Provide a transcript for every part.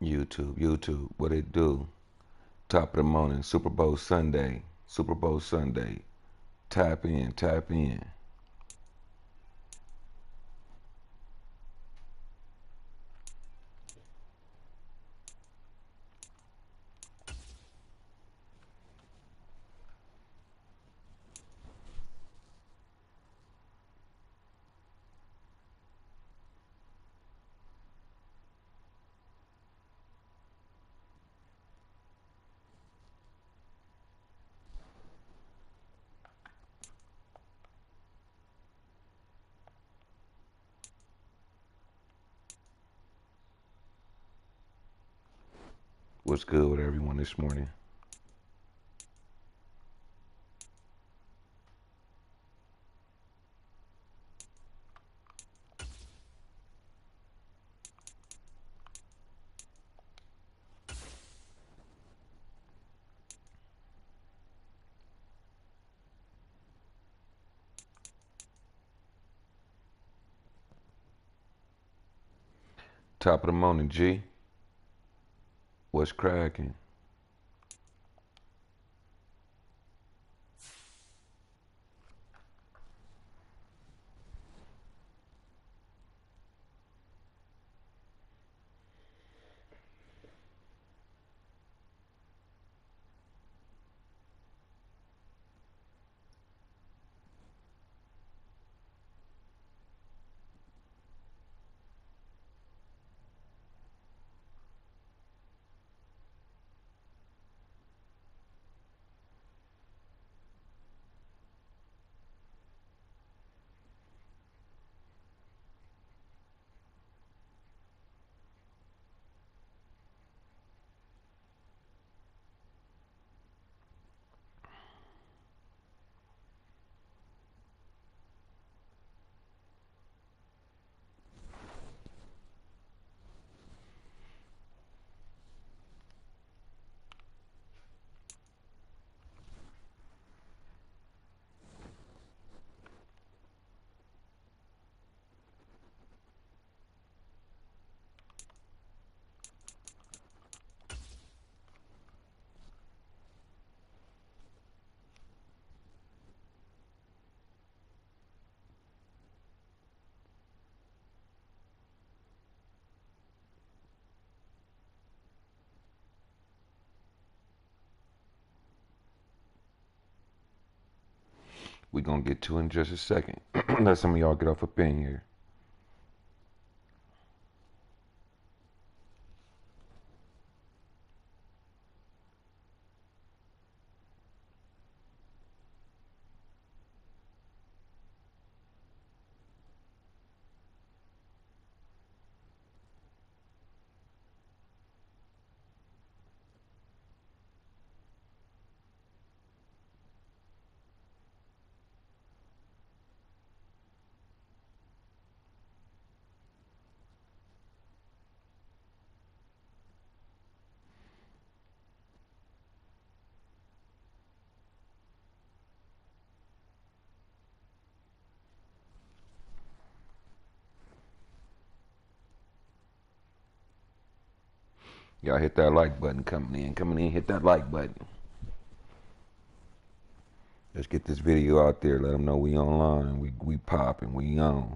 YouTube, what it do? Top of the morning, Super Bowl Sunday. Tap in, tap in. What's good with everyone this morning? Top of the morning, G. What's cracking? We gonna get to it in just a second. Let some of y'all get off up in here. Y'all hit that like button coming in. Coming in, hit that like button. Let's get this video out there. Let them know we online. We popping. We on.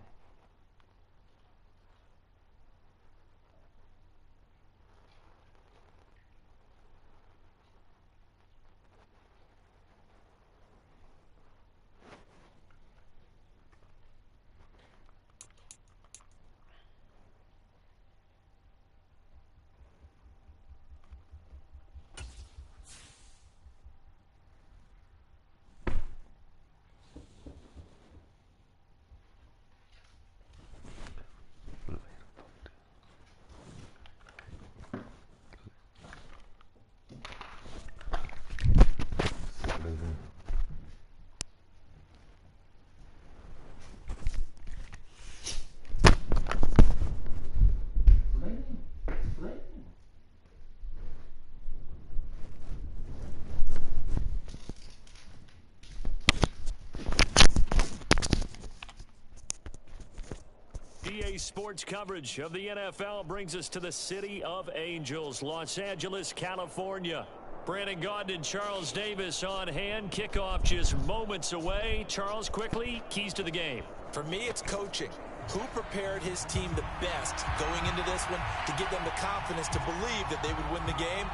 Today's sports coverage of the NFL brings us to the City of Angels, Los Angeles, California. Brandon Gaudin and Charles Davis on hand. Kickoff just moments away. Charles, quickly, keys to the game. For me, it's coaching. Who prepared his team the best going into this one to give them the confidence to believe that they would win the game?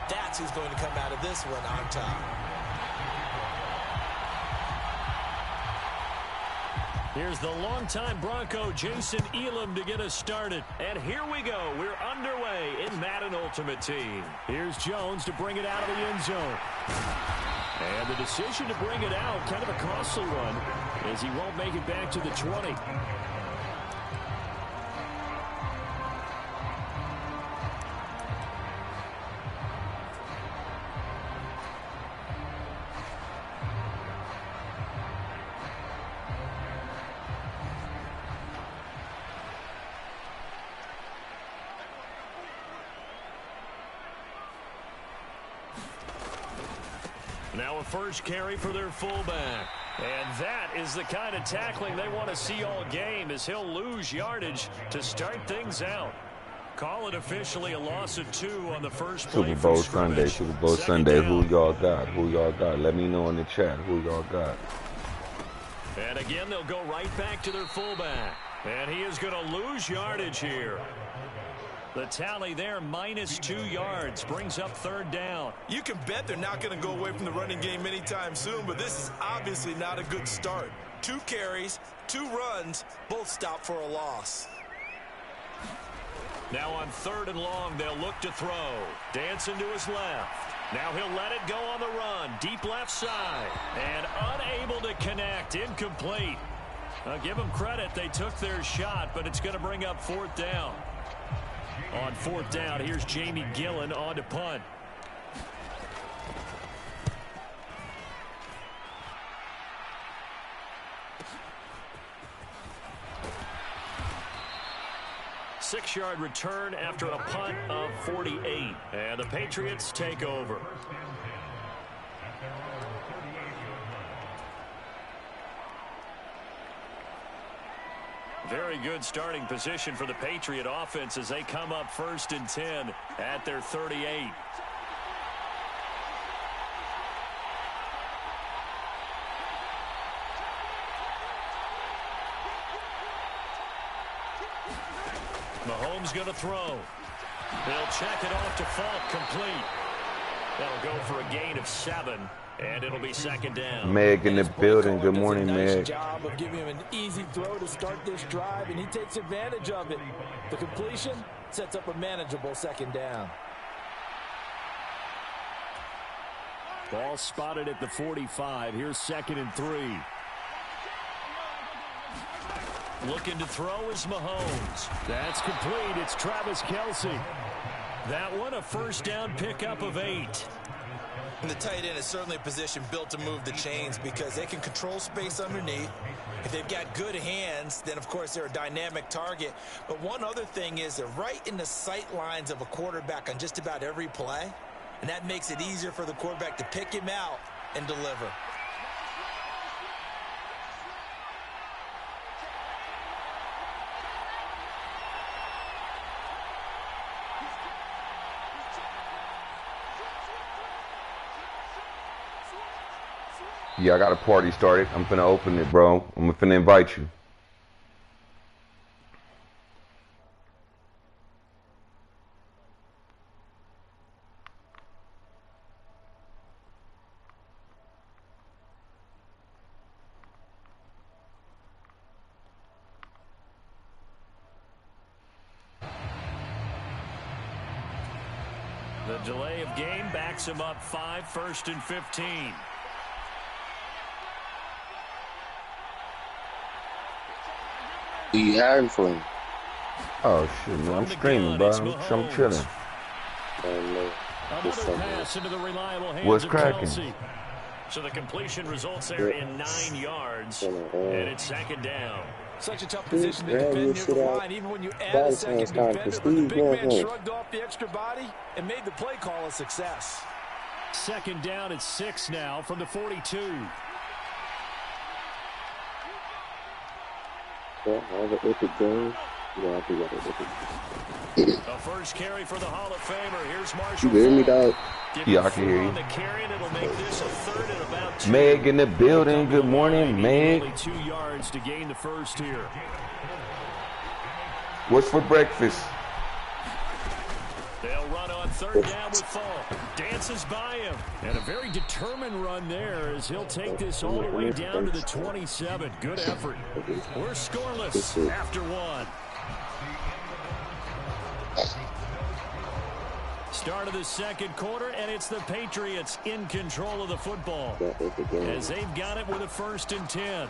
That's who's going to come out of this one on top. Here's the longtime Bronco, Jason Elam, to get us started. And here we go. We're underway in Madden Ultimate Team. Here's Jones to bring it out of the end zone. And the decision to bring it out, kind of a costly one, as he won't make it back to the 20. Now a first carry for their fullback. And that is the kind of tackling they want to see all game, as he'll lose yardage to start things out. Call it officially a loss of 2 on the first play. Super Bowl Sunday, Super Bowl Sunday. Who y'all got? Who y'all got? Let me know in the chat. Who y'all got? And again, they'll go right back to their fullback. And he is going to lose yardage here. The tally there, -2 yards, brings up third down. You can bet they're not going to go away from the running game anytime soon, but this is obviously not a good start. 2 carries, 2 runs, both stopped for a loss. Now on 3rd and long, they'll look to throw. Dancing to his left. Now he'll let it go on the run. Deep left side. And unable to connect. Incomplete. Give them credit. They took their shot, but it's going to bring up 4th down. On 4th down, here's Jamie Gillen on to punt. Six-yard return after a punt of 48. And the Patriots take over. Very good starting position for the Patriot offense as they come up 1st and 10 at their 38. Mahomes going to throw. They'll check it off to Falk, complete. That'll go for a gain of 7. And it'll be 2nd down. Meg in the building. Good morning, Meg. Meg. Job of giving him an easy throw to start this drive, and he takes advantage of it. The completion sets up a manageable 2nd down. Ball spotted at the 45. Here's 2nd and 3. Looking to throw is Mahomes. That's complete. It's Travis Kelce. That one a 1st down pickup of 8. And the tight end is certainly a position built to move the chains because they can control space underneath. If they've got good hands, then, of course, they're a dynamic target. But one other thing is they're right in the sight lines of a quarterback on just about every play. And that makes it easier for the quarterback to pick him out and deliver. Yeah, I got a party started. I'm finna open it, bro. I'm finna invite you. The delay of game backs him up 5, 1st and 15. Who you hiring for him? Oh shit, man! I'm streaming, bro. I'm chilling. What's cracking? So the completion results there in 9 yards, and it's 2nd down. Such a tough position to defend near the line, even when you add a second defender. But the big man shrugged off the extra body and made the play call a success. 2nd down at 6 now from the 42. Yeah, have an epic game. Yeah, I think I The first carry for the Hall of Famer. Here's Marshall. You hear me, dog? Yeah, I can hear you. The carry, and it'll make this a third and about 2. Meg in the building. Good morning, Meg. Only 2 yards to gain the first here. What's for breakfast? They'll run on third down with Fall. Dances by him. And a very determined run there as he'll take this all the way down to the 27. Good effort. We're scoreless after 1. Start of the second quarter, and it's the Patriots in control of the football as they've got it with a 1st and 10.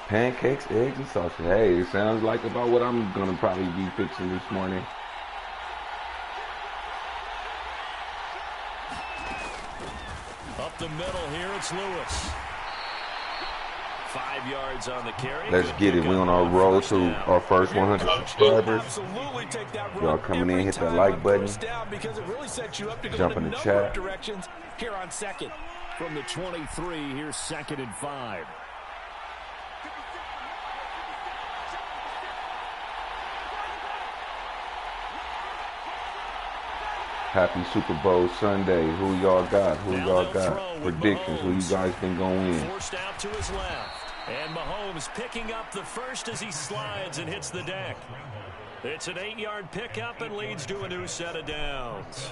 Pancakes, eggs, and sausage. Hey, it sounds like about what I'm gonna probably be fixing this morning. Up the middle here, it's Lewis. 5 yards on the carry. Let's get it. We on our road to our first 100 subscribers. Y'all coming in, hit that like button. Jump in the chat. Here on second. From the 23, here's 2nd and 5. Happy Super Bowl Sunday. Who y'all got? Who y'all got? Predictions. Who you guys think gonna win? Forced out to his left. And Mahomes picking up the first as he slides and hits the deck. It's an 8-yard pickup and leads to a new set of downs.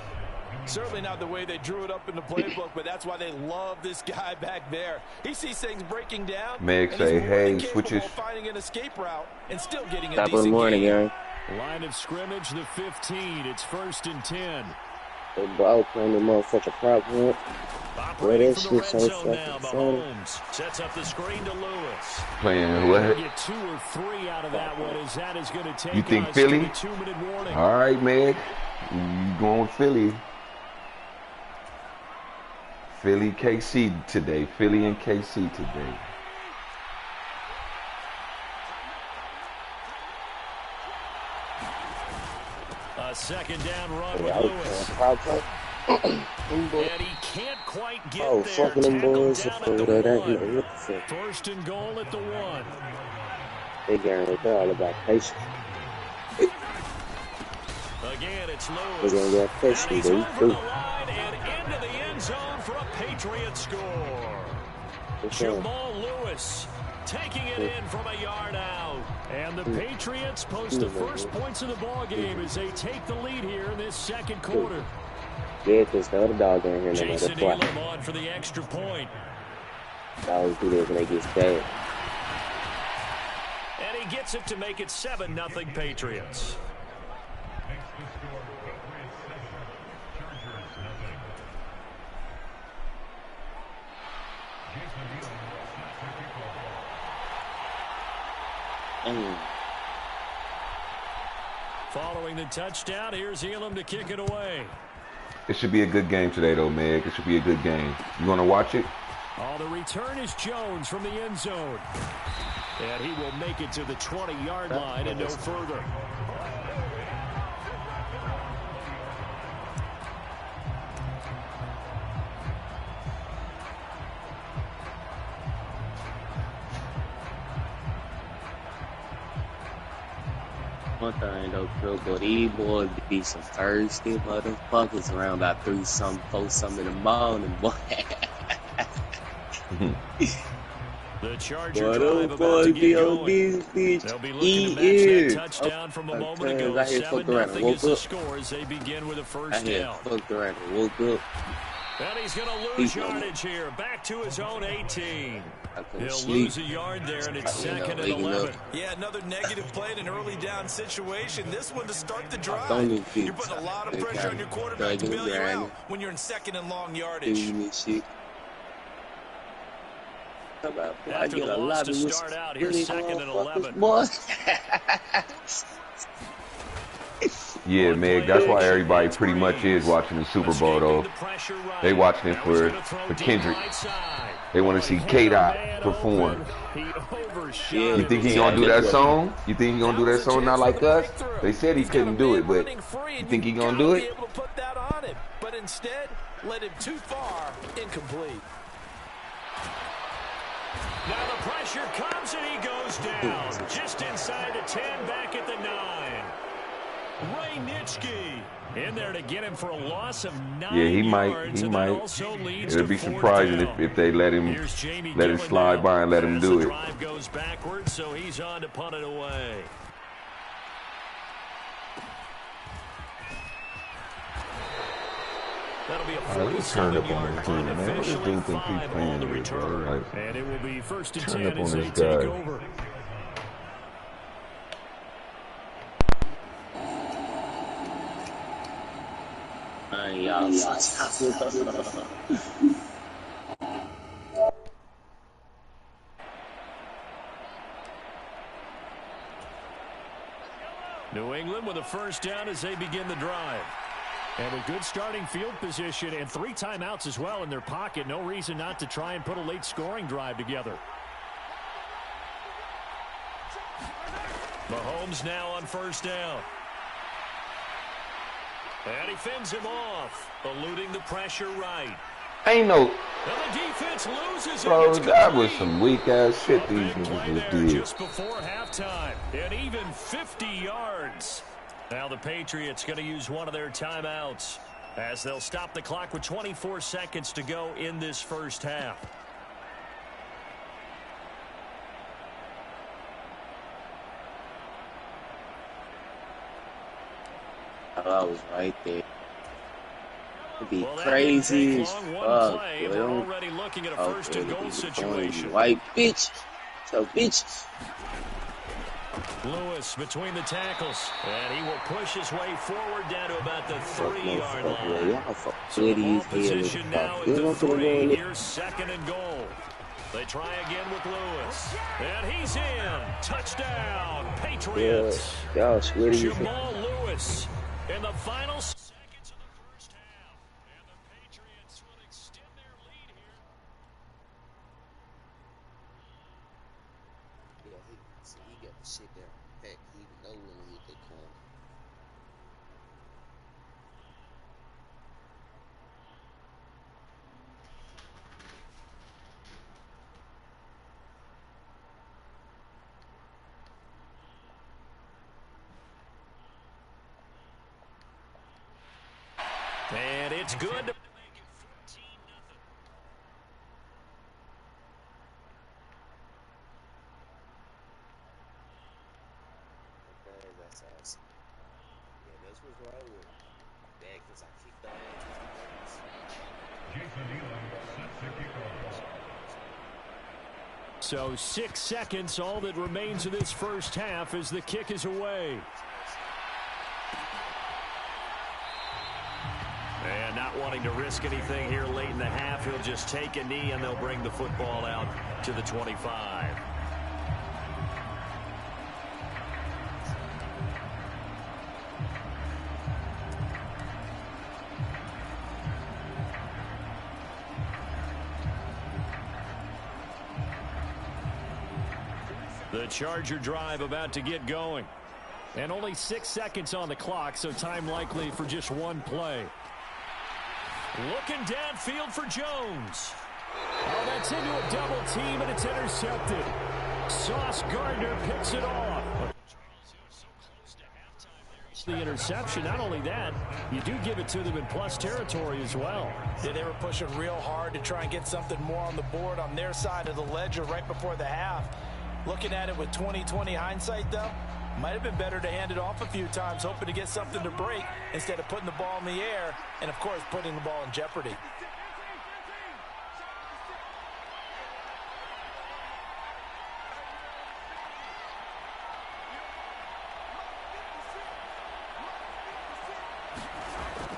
Certainly not the way they drew it up in the playbook, but that's why they love this guy back there. He sees things breaking down. Meg say, hey, switches. Finding an escape route and still getting a Top decent of the morning, gain. gang. Line of scrimmage, the 15. It's 1st and 10. They ball playing the motherfucking prop hunt. Where that shit so Now, fucking funny. Mahomes sets up the screen to Lewis. Playing what? Get 2 or 3 out of that one as that is going to take You think us Philly? to a 2-minute warning. All right, Meg. You going with Philly. Philly, KC today. Philly and KC today. A 2nd down run Yeah, with I was Lewis. playing prop hunt. And he can't quite get Oh, there. fucking them Tackled boys. down For at the that, you 1. know, what the fuck? 1st and goal at the 1. They game right there all about patience. Again, it's They Lewis. gonna get And patience, he's but over he the through. line and into the end zone for a Patriot score. For sure. Jamal Lewis taking it in from a yard out. And the Patriots post the first points of the ball game as they take the lead here in this second quarter. Yeah, because the other dog in here, no matter Jason what. Elam on for the extra point. Dogs do this when they get bad. And he gets it to make it 7-0 Patriots. Following the touchdown, here's Elam to kick it away. It should be a good game today, though, Meg. It should be a good game. You want to watch it? Oh, the return is Jones from the end zone. And he will make it to the 20-yard line and no further. One thing though, Phil, but these boys be some thirsty motherfuckers around about 4 in the morning, boy. The Charger Boy, drive those about boys to be get on going. this bitch. They'll be looking to match that touchdown from a I'm moment telling ago. you, I here fucked around and 7-0 is the woke up. score as they begin with a I first had down. fucked around and woke up. And he's going to lose yardage here. Back to his own 18. I couldn't He'll sleep. lose a yard there, and it's You know, 2nd and waking 11. up. Yeah, another negative play in an early down situation. This one to start the Don't drive. need You're kids. putting a lot of They pressure on kinda your quarterback to thugging, bail you grinding. out when you're in 2nd and long yardage. Doing this shit. How about, boy, I After get the a loss lot to of start out, here's really 2nd and motherfuckers, 11. boy. Yeah, Meg. That's why everybody pretty much is watching the Super Bowl, though. They watching it for Kendrick. They want to see K-Dot perform. Yeah, You think he gonna do that song? You think he gonna do that song Not Like Us? They said he couldn't do it, but you think he gonna do it? Put that on him, but instead led him too far, incomplete. Now the pressure comes and he goes down. Just inside the 10, back at the 9. Ray Nitschke in there to get him for a loss of 9 Yeah, he yards. might. Also leads It'll be to surprising if they let it slide by and let him do the it. drive goes backwards, so he's on to punt it away. That'll be a 47-yard punt, officially 5 on the return. And it will be 1st and 10 as they take over. New England with a first down as they begin the drive. And a good starting field position and 3 timeouts as well in their pocket. No reason not to try and put a late scoring drive together. Mahomes now on first down. And he fends him off, eluding the pressure right. Ain't no... And the defense loses. Bro, that was some weak-ass shit these niggas just did. Just before halftime, and even 50 yards. Now the Patriots going to use one of their timeouts as they'll stop the clock with 24 seconds to go in this first half. I was right there. It'd be crazy as fuck. We're already looking at a first and goal situation. White bitch. So bitch. Lewis between the tackles, and he will push his way forward down to about the 3-yard line. So ball position now at the 3. Here's 2nd and goal. They try again with Lewis, and he's in. Touchdown, Patriots. Jamal Lewis in the final seconds of the first half, and the Patriots will extend their lead here. So he got the shit down. Heck, he know when he hit the corner. And it's good to make it 14-0. That's awesome. Yeah, that's what's wrong with him. Dad, because I kicked the ass. So 6 seconds, all that remains of this first half as the kick is away. And not wanting to risk anything here late in the half, he'll just take a knee and they'll bring the football out to the 25. The Charger drive about to get going. And only 6 seconds on the clock, so time likely for just one play. Looking downfield for Jones. Oh, that's into a double team, and it's intercepted. Sauce Gardner picks it off. The interception, not only that, you do give it to them in plus territory as well. Yeah, they were pushing real hard to try and get something more on the board on their side of the ledger right before the half. Looking at it with 20/20 hindsight, though, might have been better to hand it off a few times, hoping to get something to break instead of putting the ball in the air and, of course, putting the ball in jeopardy.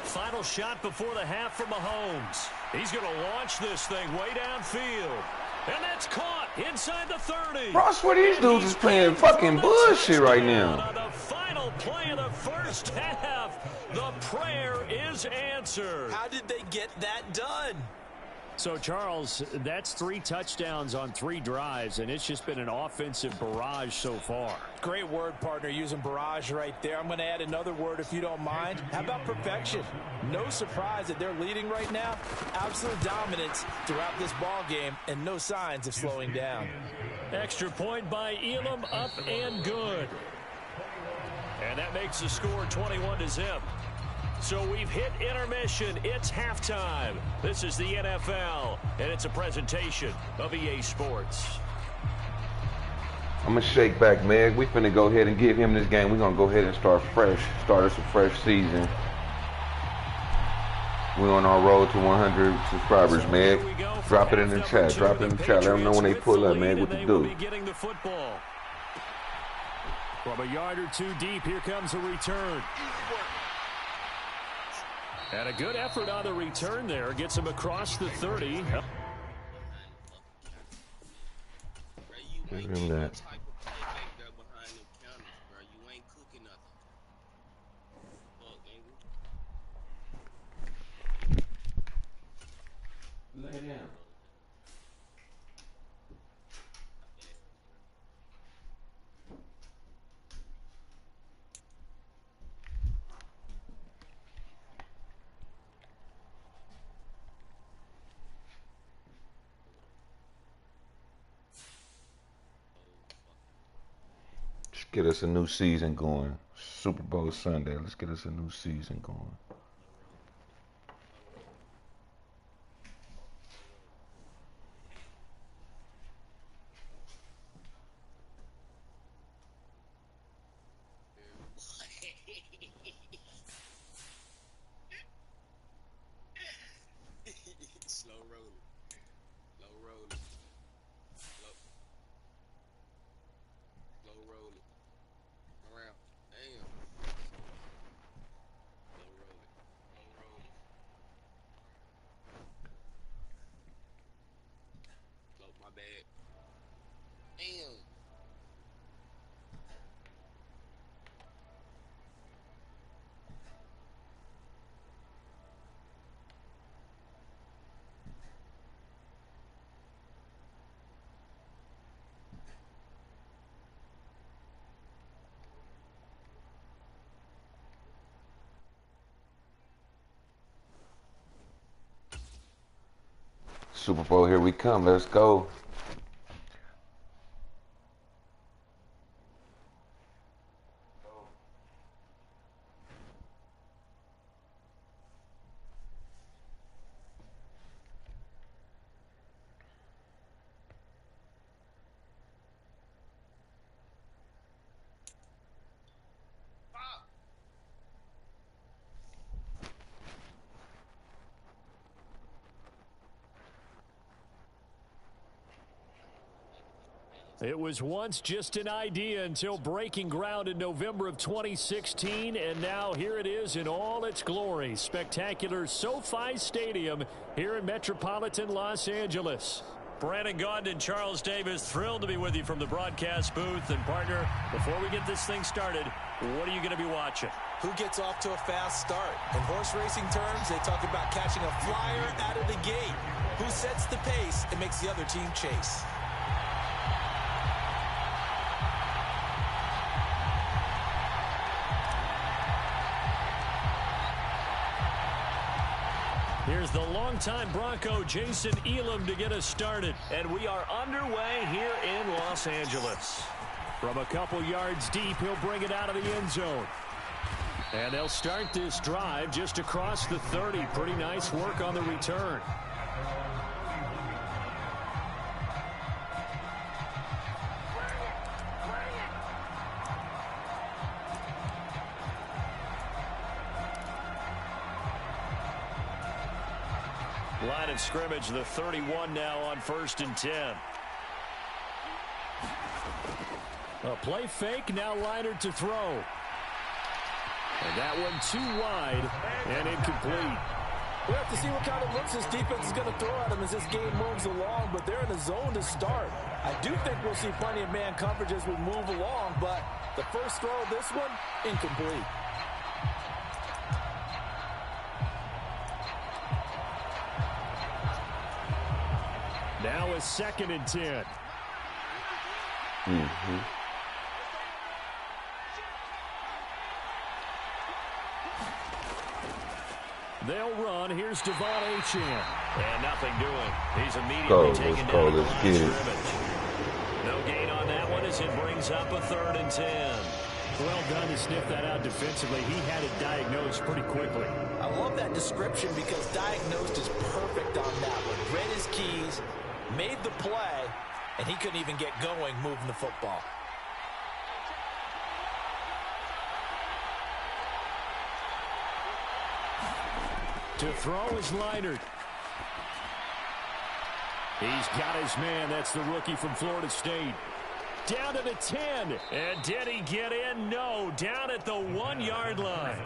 Final shot before the half from Mahomes. He's going to launch this thing way downfield. And that's caught inside the 30. Bro, I swear these dudes is playing fucking bullshit right now. On the final play of the first half, the prayer is answered. How did they get that done? So, Charles, that's 3 touchdowns on 3 drives, and it's just been an offensive barrage so far. Great word, partner, using barrage right there. I'm going to add another word if you don't mind. How about perfection? No surprise that they're leading right now. Absolute dominance throughout this ball game and no signs of slowing down. Extra point by Elam, up and good. And that makes the score 21-0. So we've hit intermission. It's halftime. This is the NFL, and it's a presentation of EA Sports. I'm going to shake back, Meg. We finna go ahead and give him this game. We're going to go ahead and start us a fresh season. We're on our road to 100 subscribers, Meg. Drop it in the chat. Drop it in the chat. Let them know when they pull up, man, what to do. Getting the football. From a yard or 2 deep, here comes a return. And a good effort on the return there. Gets him across the 30. Give him that. Lay down. Get us a new season going. Super Bowl Sunday. Let's get us a new season going. Slow rolling. Low rolling. Low rolling. Around. Damn. Low rolling. Low rolling. Low, my bad. Damn. Super Bowl, here we come. Let's go. It was once just an idea until breaking ground in November of 2016, and now here it is in all its glory. Spectacular SoFi Stadium here in metropolitan Los Angeles. Brandon Gaudin and Charles Davis, thrilled to be with you from the broadcast booth. And, partner, before we get this thing started, what are you going to be watching? Who gets off to a fast start? In horse racing terms, they talk about catching a flyer out of the gate. Who sets the pace and makes the other team chase? Here's the longtime Bronco, Jason Elam, to get us started. And we are underway here in Los Angeles. From a couple yards deep, he'll bring it out of the end zone. And they'll start this drive just across the 30. Pretty nice work on the return. Line of scrimmage, the 31 now on 1st and 10. A play fake, now Liner to throw. And that one too wide and incomplete. We'll have to see what kind of looks this defense is going to throw at him as this game moves along, but they're in the zone to start. I do think we'll see plenty of man coverage as we move along, but the first throw of this one, incomplete. now a 2nd and 10. They'll run. Here's Devon Achane. And nothing doing. He's immediately taken down the line of scrimmage. No gain on that one as it brings up a 3rd and 10. Well done to sniff that out defensively. He had it diagnosed pretty quickly. I love that description because diagnosed is perfect on that one. Read his keys, made the play, and he couldn't even get going moving the football. To throw is Leinart. He's got his man. That's the rookie from Florida State. Down to the 10. And did he get in? No. Down at the 1-yard line.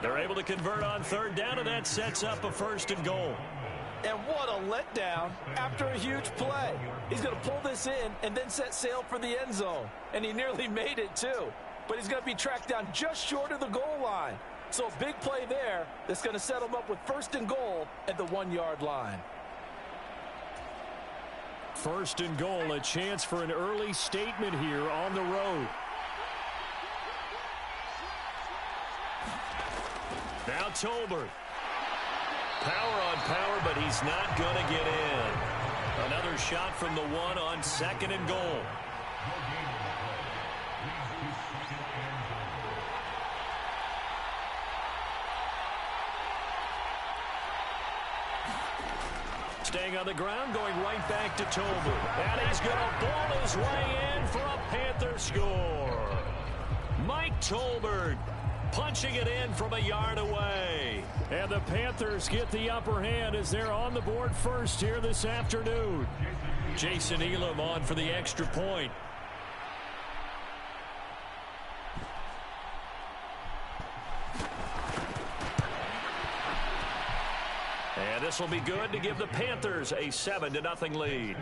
They're able to convert on 3rd down, and that sets up a 1st and goal. And what a letdown after a huge play. He's going to pull this in and then set sail for the end zone. And he nearly made it, too. But he's going to be tracked down just short of the goal line. So a big play there that's going to set him up with 1st and goal at the 1-yard line. 1st and goal, a chance for an early statement here on the road. Now Tolbert. Power on power, but he's not going to get in. Another shot from the 1 on 2nd and goal. Staying on the ground, going right back to Tolbert. And he's going to ball his way in for a Panther score. Mike Tolbert punching it in from a yard away. And the Panthers get the upper hand as they're on the board first here this afternoon. Jason Elam on for the extra point. And this will be good to give the Panthers a 7-0 lead.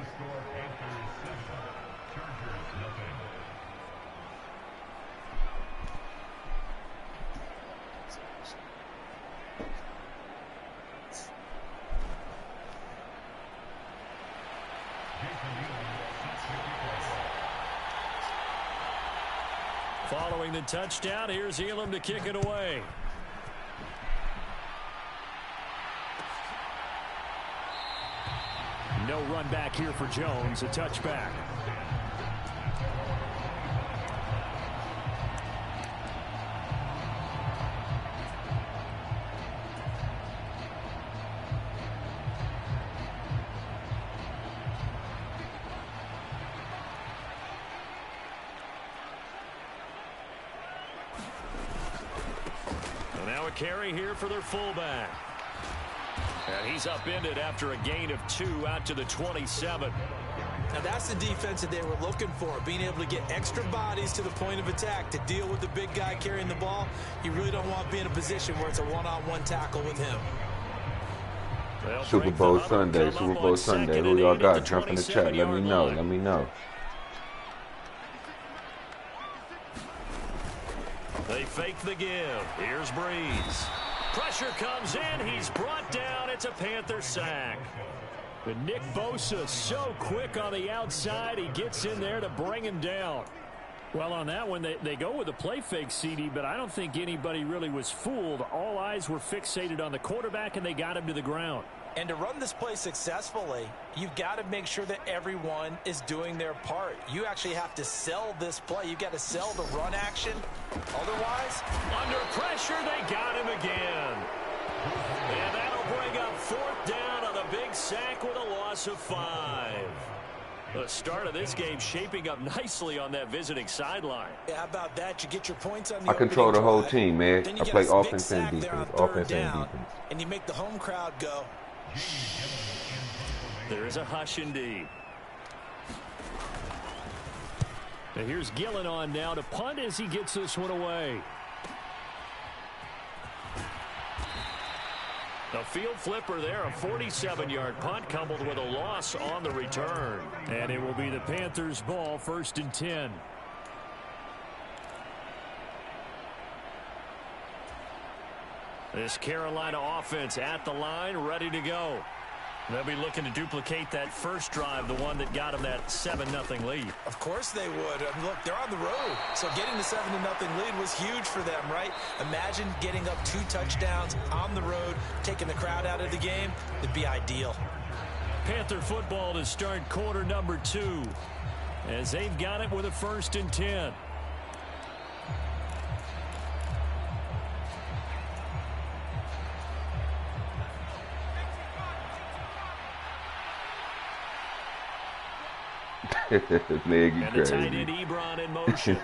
Following the touchdown, here's Elam to kick it away. No run back here for Jones, a touchback. Now a carry here for their fullback. And he's upended after a gain of 2 out to the 27. Now that's the defense that they were looking for, being able to get extra bodies to the point of attack to deal with the big guy carrying the ball. You really don't want to be in a position where it's a one-on-one tackle with him. Super Bowl Sunday, Super Bowl Sunday. Who y'all got? Jump in the chat. Let me know. Let me know. They fake the give. Here's Breeze. Pressure comes in. He's brought down. It's a Panther sack. But Nick Bosa so quick on the outside. He gets in there to bring him down. Well, on that one, they go with a play fake, CD, but I don't think anybody really was fooled. All eyes were fixated on the quarterback, and they got him to the ground. And to run this play successfully, you've got to make sure that everyone is doing their part. You actually have to sell this play. You've got to sell the run action. Otherwise, under pressure, they got him again. And that'll bring up 4th down on a big sack with a loss of 5. The start of this game shaping up nicely on that visiting sideline. Yeah, how about that? You get your points on the I control the whole team, man. I play offense and defense. Offense and defense. And you make the home crowd go. There is a hush indeed. And here's Gillen on now to punt as he gets this one away. A field flipper there, a 47-yard punt coupled with a loss on the return. And it will be the Panthers' ball, 1st and 10. This Carolina offense at the line, ready to go. They'll be looking to duplicate that first drive, the one that got them that 7-0 lead. Of course they would. I mean, look, they're on the road. So getting the 7-0 lead was huge for them, right? Imagine getting up 2 touchdowns on the road, taking the crowd out of the game. It'd be ideal. Panther football to start quarter number 2 as they've got it with a 1st and 10. Man, you and crazy. the tight end Ebron in motion.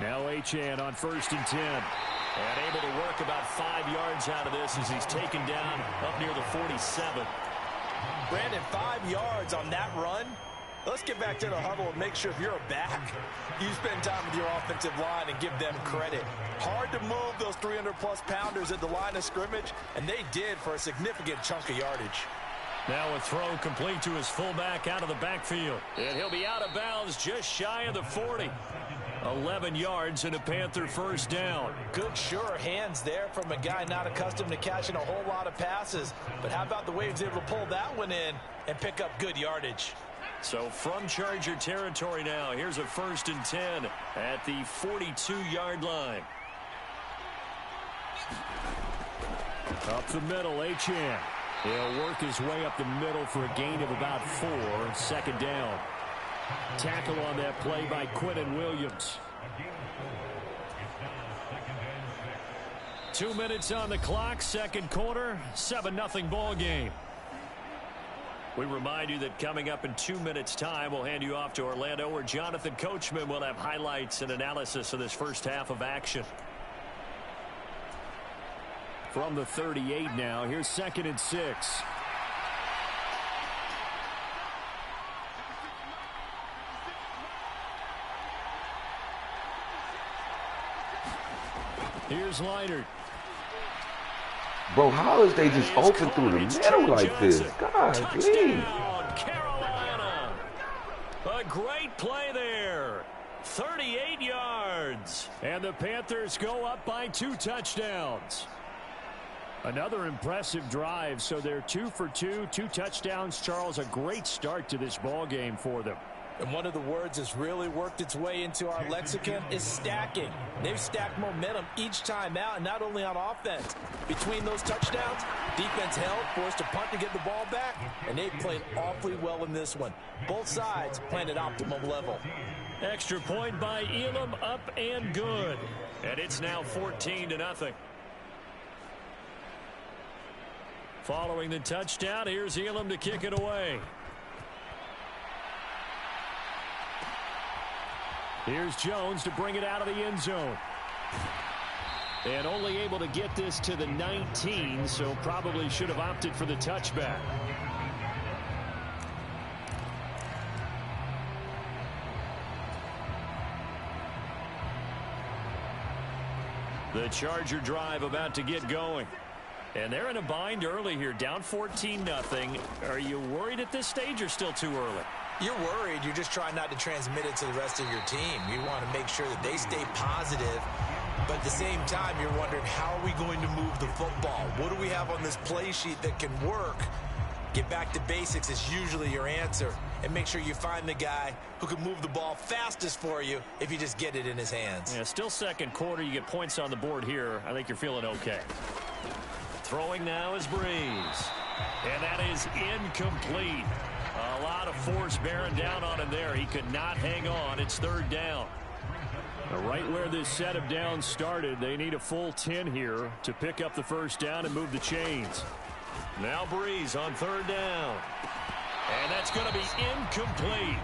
Now Achane on 1st and 10. And able to work about 5 yards out of this as he's taken down up near the 47. Brandon, 5 yards on that run. Let's get back to the huddle and make sure if you're a back, you spend time with your offensive line and give them credit. Hard to move those 300-plus pounders at the line of scrimmage, and they did for a significant chunk of yardage. Now a throw complete to his fullback out of the backfield. And he'll be out of bounds just shy of the 40. 11 yards and a Panther 1st down. Good, sure hands there from a guy not accustomed to catching a whole lot of passes. But how about the way he was able to pull that one in and pick up good yardage? So from Charger territory now, here's a 1st and 10 at the 42-yard line. Up the middle, Achane. He'll work his way up the middle for a gain of about 4. 2nd down. Tackle on that play by Quinnen Williams. 2 minutes on the clock, 2nd quarter, 7-0 ball game. We remind you that coming up in 2 minutes' time, we'll hand you off to Orlando, where Jonathan Coachman will have highlights and analysis of this first half of action. From the 38 now, here's 2nd and 6. Here's Leonard. Bro, how is they just open through the middle like this? God, Touchdown, Carolina. A great play there. 38 yards. And the Panthers go up by 2 touchdowns. Another impressive drive. So they're 2 for 2, 2 touchdowns. Charles, a great start to this ball game for them. And one of the words that's really worked its way into our lexicon is stacking. They've stacked momentum each time out, and not only on offense. Between those touchdowns, defense held, forced a punt to get the ball back, and they played awfully well in this one. Both sides playing at optimum level. Extra point by Elam, up and good. And it's now 14-0. Following the touchdown, here's Elam to kick it away. Here's Jones to bring it out of the end zone. And only able to get this to the 19, so probably should have opted for the touchback. The Charger drive about to get going. And they're in a bind early here, down 14-0. Are you worried at this stage or still too early? You're worried. You're just trying not to transmit it to the rest of your team. You want to make sure that they stay positive. But at the same time, you're wondering, how are we going to move the football? What do we have on this play sheet that can work? Get back to basics is usually your answer. And make sure you find the guy who can move the ball fastest for you if you just get it in his hands. Yeah, still 2nd quarter. You get points on the board here. I think you're feeling okay. Throwing now is Breeze. And that is incomplete. A lot of force bearing down on him there. He could not hang on. It's 3rd down. Right where this set of downs started, they need a full 10 here to pick up the 1st down and move the chains. Now Breeze on 3rd down. And that's going to be incomplete.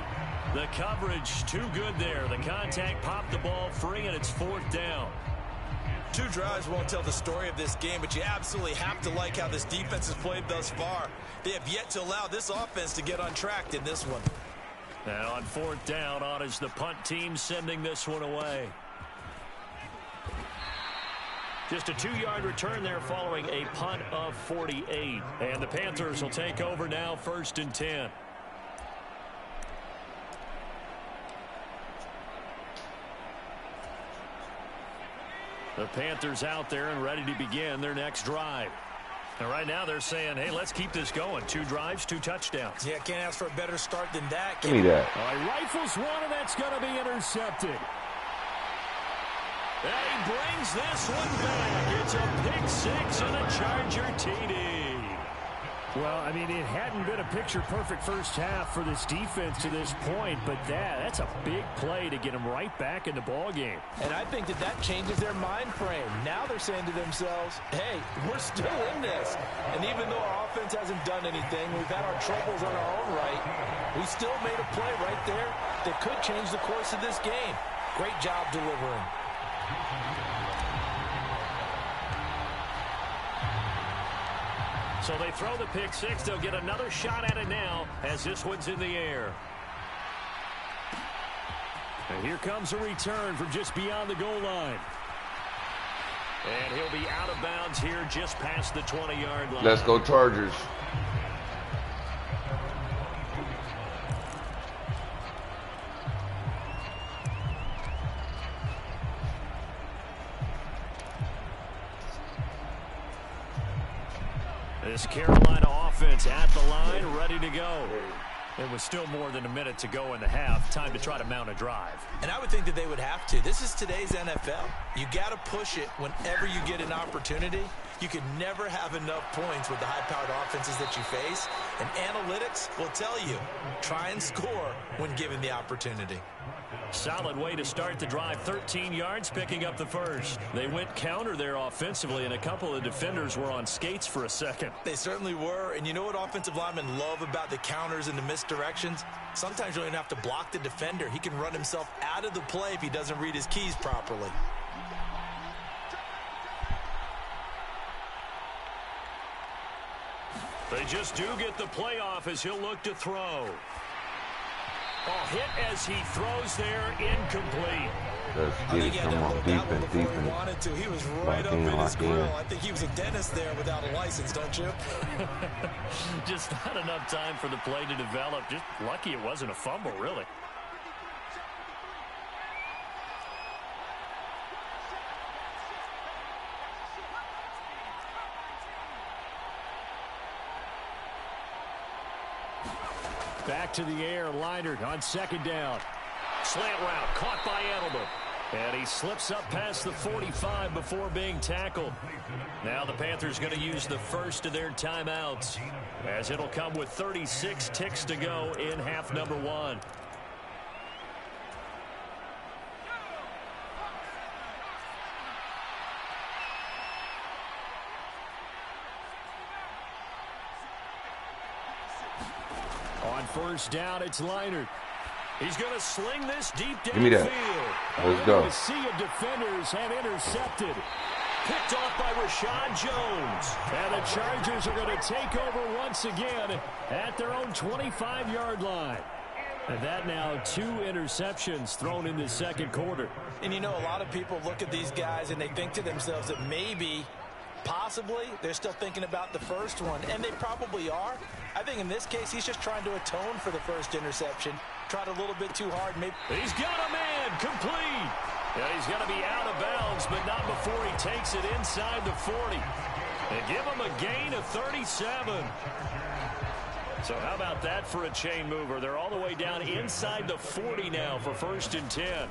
The coverage too good there. The contact popped the ball free, and it's 4th down. 2 drives won't tell the story of this game, but you absolutely have to like how this defense has played thus far. They have yet to allow this offense to get untracked in this one. Now on 4th down, on is the punt team sending this one away. Just a 2-yard return there following a punt of 48. And the Panthers will take over now, 1st and 10. The Panthers out there and ready to begin their next drive. And right now they're saying, hey, let's keep this going. 2 drives, 2 touchdowns. Yeah, can't ask for a better start than that. Give me that. He rifles one, and that's going to be intercepted. And he brings this one back. It's a pick 6 and a Charger TD. Well, I mean, it hadn't been a picture-perfect first half for this defense to this point, but that's a big play to get them right back in the ballgame. And I think that changes their mind frame. Now they're saying to themselves, hey, we're still in this. And even though our offense hasn't done anything, we've had our troubles on our own right, we still made a play right there that could change the course of this game. Great job delivering. So they throw the pick 6. They'll get another shot at it now as this one's in the air. And here comes a return from just beyond the goal line. And he'll be out of bounds here just past the 20-yard line. Let's go Chargers. This Carolina offense at the line, ready to go. It was still more than a minute to go in the half. Time to try to mount a drive. And I would think that they would have to. This is today's NFL. You got to push it whenever you get an opportunity. You can never have enough points with the high-powered offenses that you face. And analytics will tell you, try and score when given the opportunity. Solid way to start the drive. 13 yards, picking up the first. They went counter there offensively, and a couple of defenders were on skates for a second. They certainly were. And you know what offensive linemen love about the counters and the misdirections? Sometimes you don't even have to block the defender. He can run himself out of the play if he doesn't read his keys properly. They just do get the play off as he'll look to throw. Hit as he throws there, incomplete. Let's get it. Come on, defense. He was right up in his grill. I think he was a dentist there without a license, don't you? Just not enough time for the play to develop. Just lucky it wasn't a fumble, really. Back to the air, Leinart on second down. Slant route, caught by Edelman. And he slips up past the 45 before being tackled. Now the Panthers going to use the first of their timeouts, as it'll come with 36 ticks to go in half number 1. On first down, it's Leinart. He's going to sling this deep downfield. Give me that. Let's go. A sea of defenders have intercepted. Picked off by Rashad Jones. And the Chargers are going to take over once again at their own 25-yard line. And that now 2 interceptions thrown in the second quarter. And you know, a lot of people look at these guys and they think to themselves that maybe, possibly, they're still thinking about the first one. And they probably are. I think in this case, he's just trying to atone for the first interception. Tried a little bit too hard. Maybe. He's got a man complete. Yeah, he's going to be out of bounds, but not before he takes it inside the 40. And give him a gain of 37. So how about that for a chain mover? They're all the way down inside the 40 now for 1st and 10.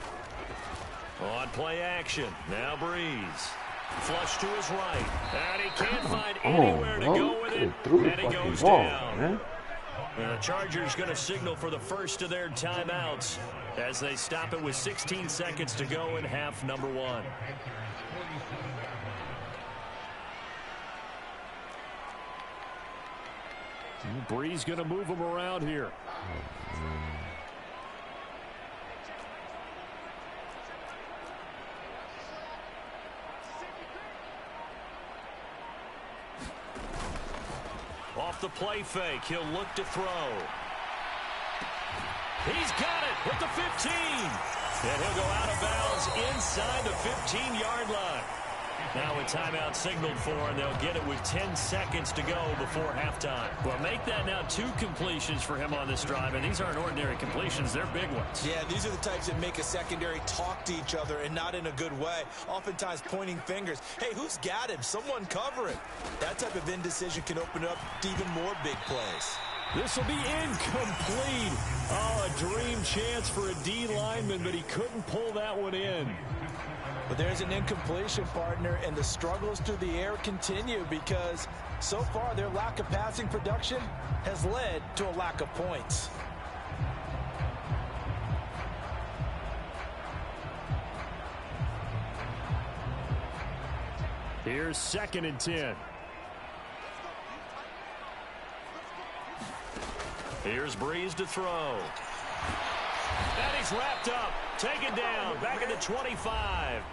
On play action. Now Breeze. Flush to his right. And he can't find anywhere to go with it. And he goes down. And the Chargers going to signal for the first of their timeouts as they stop it with 16 seconds to go in half number 1. Breeze going to move him around here. Off the play fake, he'll look to throw. He's got it at the 15. And he'll go out of bounds inside the 15-yard line. Now a timeout signaled for, and they'll get it with 10 seconds to go before halftime. Well, make that now 2 completions for him on this drive, and these aren't ordinary completions. They're big ones. Yeah, these are the types that make a secondary talk to each other and not in a good way. Oftentimes pointing fingers. Hey, who's got him? Someone cover him. That type of indecision can open up to even more big plays. This will be incomplete. Oh, a dream chance for a D lineman, but he couldn't pull that one in. But there's an incompletion, partner, and the struggles through the air continue because so far their lack of passing production has led to a lack of points. Here's 2nd and 10. Here's Breeze to throw. And he's wrapped up. Taken down. Back at the 25.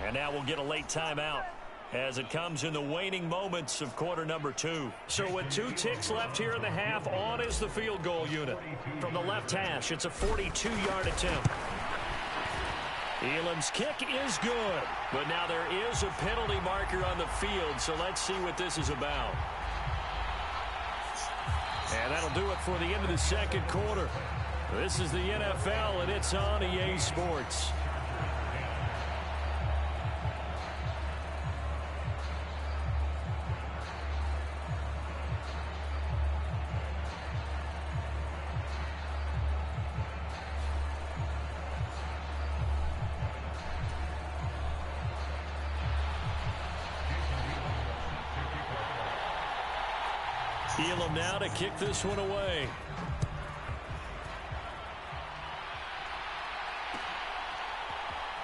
And now we'll get a late timeout as it comes in the waning moments of quarter number 2. So with 2 ticks left here in the half, on is the field goal unit. From the left hash, it's a 42-yard attempt. Elam's kick is good. But now there is a penalty marker on the field, so let's see what this is about. And that'll do it for the end of the 2nd quarter. This is the NFL, and it's on EA Sports. Elam now to kick this one away.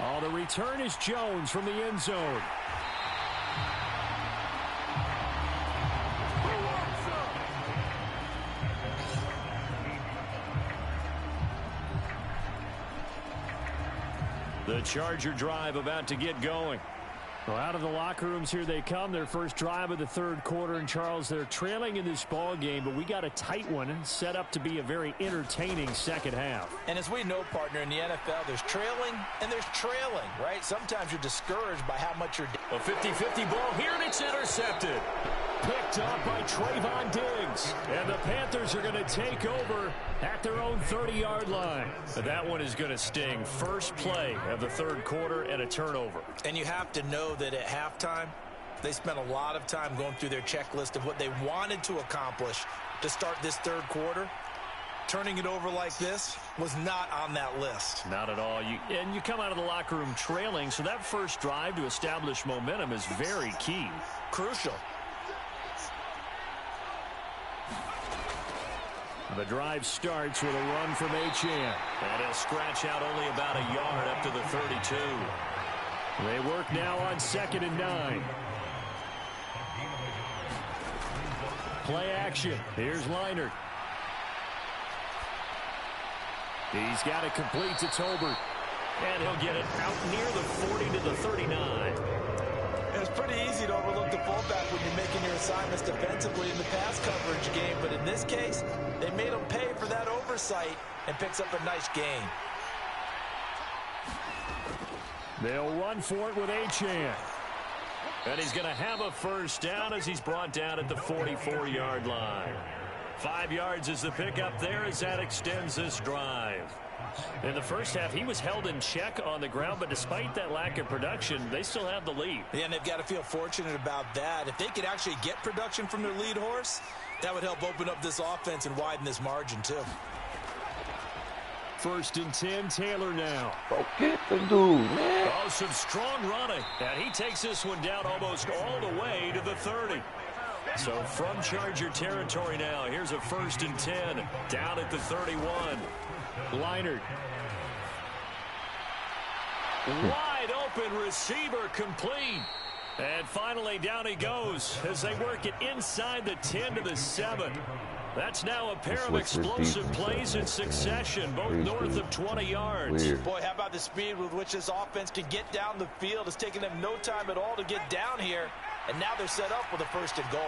Oh, the return is Jones from the end zone. The Charger drive about to get going. Well, out of the locker rooms here they come. Their first drive of the 3rd quarter. And, Charles, they're trailing in this ball game, but we got a tight one set up to be a very entertaining second half. And as we know, partner, in the NFL, there's trailing and there's trailing, right? Sometimes you're discouraged by how much you're... A 50-50 ball here, and it's intercepted. Picked up by Trayvon Diggs. And the Panthers are going to take over at their own 30-yard line. But that one is going to sting. First play of the 3rd quarter and a turnover. And you have to know that at halftime, they spent a lot of time going through their checklist of what they wanted to accomplish to start this 3rd quarter. Turning it over like this was not on that list. Not at all. And you come out of the locker room trailing, so that first drive to establish momentum is very key. Crucial. The drive starts with a run from Achane. And he'll scratch out only about a yard up to the 32. They work now on 2nd and 9. Play action. Here's Leinart. He's got it complete to Tolbert. And he'll get it out near the 40 to the 39. It's pretty easy to overlook the fullback when you're making your assignments defensively in the pass coverage game. But in this case, they made him pay for that oversight and picks up a nice gain. They'll run for it with Achane. And he's going to have a first down as he's brought down at the 44-yard line. 5 yards is the pickup there as that extends this drive. In the first half, he was held in check on the ground, but despite that lack of production, they still have the lead. Yeah, and they've got to feel fortunate about that. If they could actually get production from their lead horse, that would help open up this offense and widen this margin, too. 1st and 10, Taylor now. Oh, get the dude, man. Oh, some strong running. And he takes this one down almost all the way to the 30. So from Charger territory now, here's a 1st and 10 down at the 31. Leinart. Wide open receiver complete. And finally down he goes as they work it inside the 10 to the 7. That's now a pair of explosive plays in succession, both north of 20 yards. Weird. Boy, how about the speed with which this offense can get down the field? It's taken them no time at all to get down here. And now they're set up with a 1st and goal.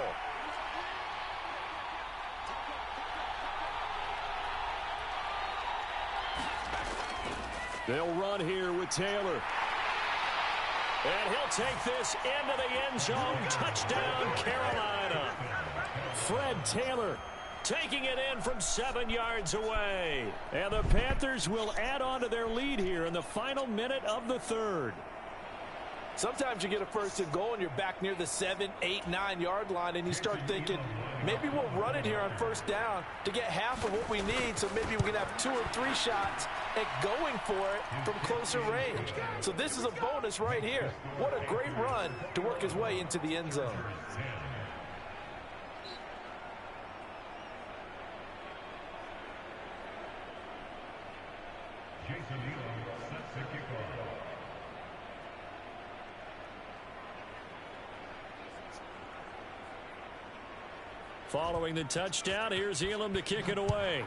They'll run here with Taylor. And he'll take this into the end zone. Touchdown, Carolina. Fred Taylor taking it in from 7 yards away. And the Panthers will add on to their lead here in the final minute of the third. Sometimes you get a first and goal and you're back near the 7, 8, 9 yard line and you start thinking, maybe we'll run it here on first down to get half of what we need, so maybe we can have 2 or 3 shots at going for it from closer range. So this is a bonus right here. What a great run to work his way into the end zone. Following the touchdown, here's Elam to kick it away.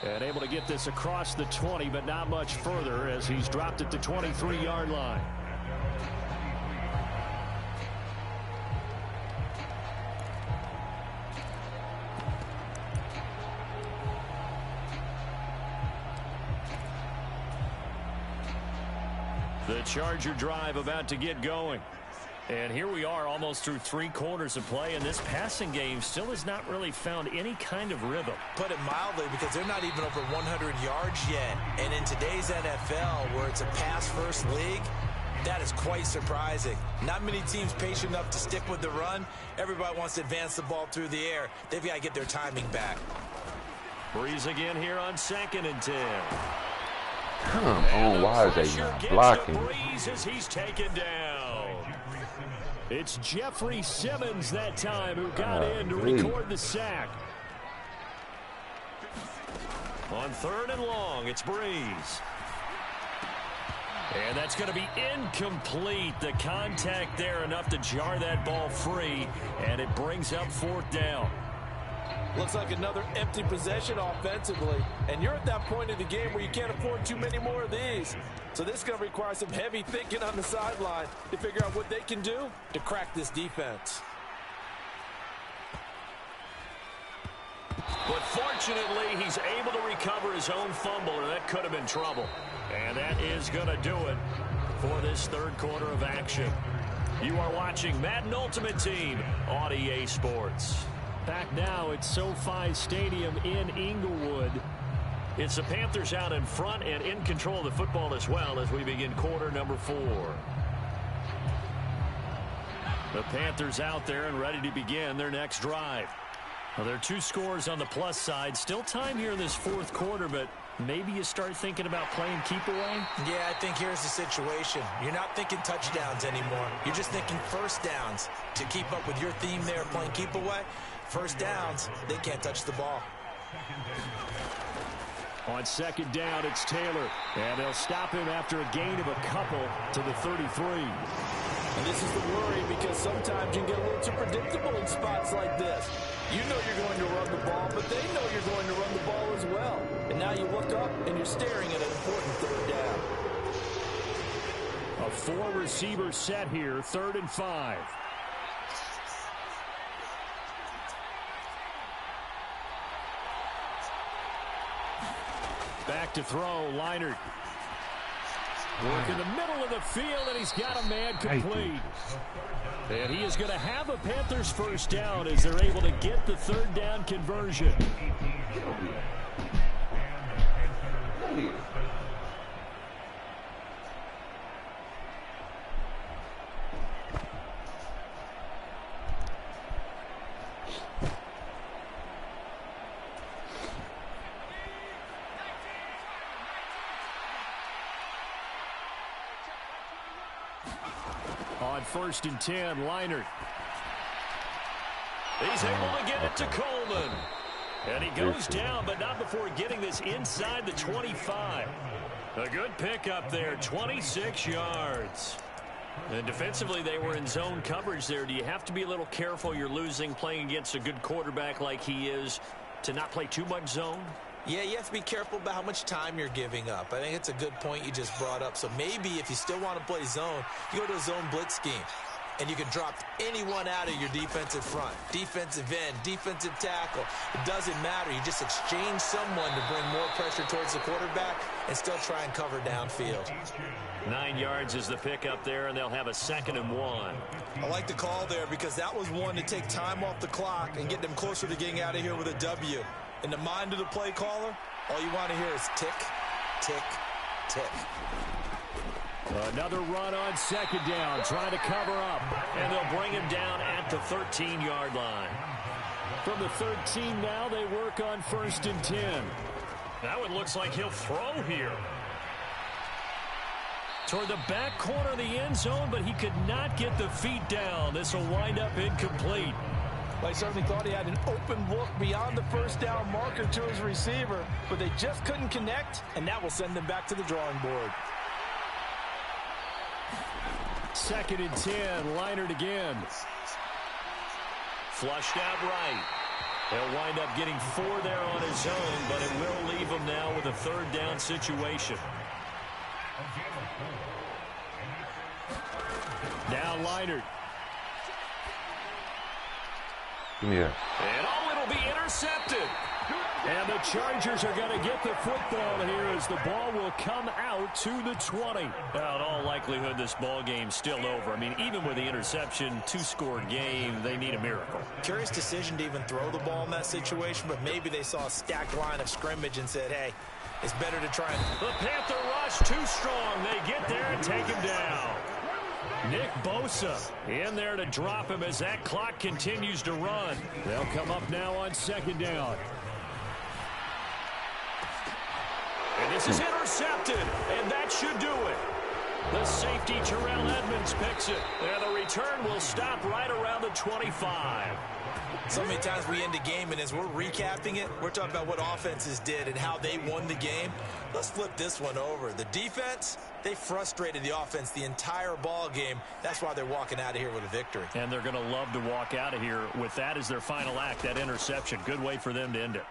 And able to get this across the 20, but not much further as he's dropped it to 23-yard line. The Charger drive about to get going. And here we are almost through 3 quarters of play, and this passing game still has not really found any kind of rhythm. Put it mildly, because they're not even over 100 yards yet. And in today's NFL, where it's a pass-first league, that is quite surprising. Not many teams patient enough to stick with the run. Everybody wants to advance the ball through the air. They've got to get their timing back. Breeze again here on 2nd and 10. Come on, why is they not blocking? Breeze as he's taken down. It's Jeffrey Simmons that time who got in to record the sack. On 3rd and long, it's Breeze. And that's going to be incomplete. The contact there enough to jar that ball free, and it brings up 4th down. Looks like another empty possession offensively. And you're at that point in the game where you can't afford too many more of these. So this is going to require some heavy thinking on the sideline to figure out what they can do to crack this defense. But fortunately, he's able to recover his own fumble, or that could have been trouble. And that is going to do it for this 3rd quarter of action. You are watching Madden Ultimate Team on EA Sports. Back now at SoFi Stadium in Inglewood. It's the Panthers out in front and in control of the football as well as we begin quarter number 4. The Panthers out there and ready to begin their next drive. Well, there are 2 scores on the plus side. Still time here in this 4th quarter, but maybe you start thinking about playing keep away? Yeah, I think here's the situation. You're not thinking touchdowns anymore. You're just thinking first downs. To keep up with your theme there, playing keep away, first downs, they can't touch the ball. On 2nd down, it's Taylor. And they'll stop him after a gain of a couple to the 33. And this is the worry, because sometimes you can get a little too predictable in spots like this. You know you're going to run the ball, but they know you're going to run the ball as well. And now you look up and you're staring at an important 3rd down. A 4-receiver set here, 3rd and 5. Back to throw, Leinart. Work in the middle of the field, and he's got a man complete. And he is going to have a Panthers first down as they're able to get the 3rd down conversion. On 1st and 10, Leinart. He's able to get it to Coleman. And he goes down, but not before getting this inside the 25. A good pickup there, 26 yards. And defensively, they were in zone coverage there. Do you have to be a little careful you're losing playing against a good quarterback like he is to not play too much zone? Yeah, you have to be careful about how much time you're giving up. I think it's a good point you just brought up. So maybe if you still want to play zone, you go to a zone blitz scheme. and you can drop anyone out of your defensive front. Defensive end, defensive tackle. It doesn't matter. You just exchange someone to bring more pressure towards the quarterback and still try and cover downfield. 9 yards is the pickup there, and they'll have a 2nd and 1. I like the call there because that was one to take time off the clock and get them closer to getting out of here with a W. In the mind of the play caller, all you want to hear is tick, tick, tick. Another run on 2nd down, trying to cover up, and they'll bring him down at the 13-yard line. From the 13 now, they work on 1st and 10. That one looks like he'll throw here. Toward the back corner of the end zone, but he could not get the feet down. This will wind up incomplete. Well, he certainly thought he had an open look beyond the first down marker to his receiver, but they just couldn't connect, and that will send them back to the drawing board. 2nd and 10, Leinart again. Flushed out right. He'll wind up getting 4 there on his own, but it will leave him now with a 3rd down situation. Now Leinart. Yeah. And it'll be intercepted. And the Chargers are going to get the football here as the ball will come out to the 20. Now, in all likelihood, this ball game's still over. I mean, even with the interception, 2-score game, they need a miracle. Curious decision to even throw the ball in that situation, but maybe they saw a stacked line of scrimmage and said, hey, it's better to try and... The Panther rush too strong. They get there and take him down. Nick Bosa in there to drop him as that clock continues to run. They'll come up now on 2nd down. And this is intercepted, and that should do it. The safety, Terrell Edmonds, picks it. And the return will stop right around the 25. So many times we end a game, and as we're recapping it, we're talking about what offenses did and how they won the game. Let's flip this one over. The defense, they frustrated the offense the entire ball game. That's why they're walking out of here with a victory. And they're going to love to walk out of here with that as their final act, that interception. Good way for them to end it.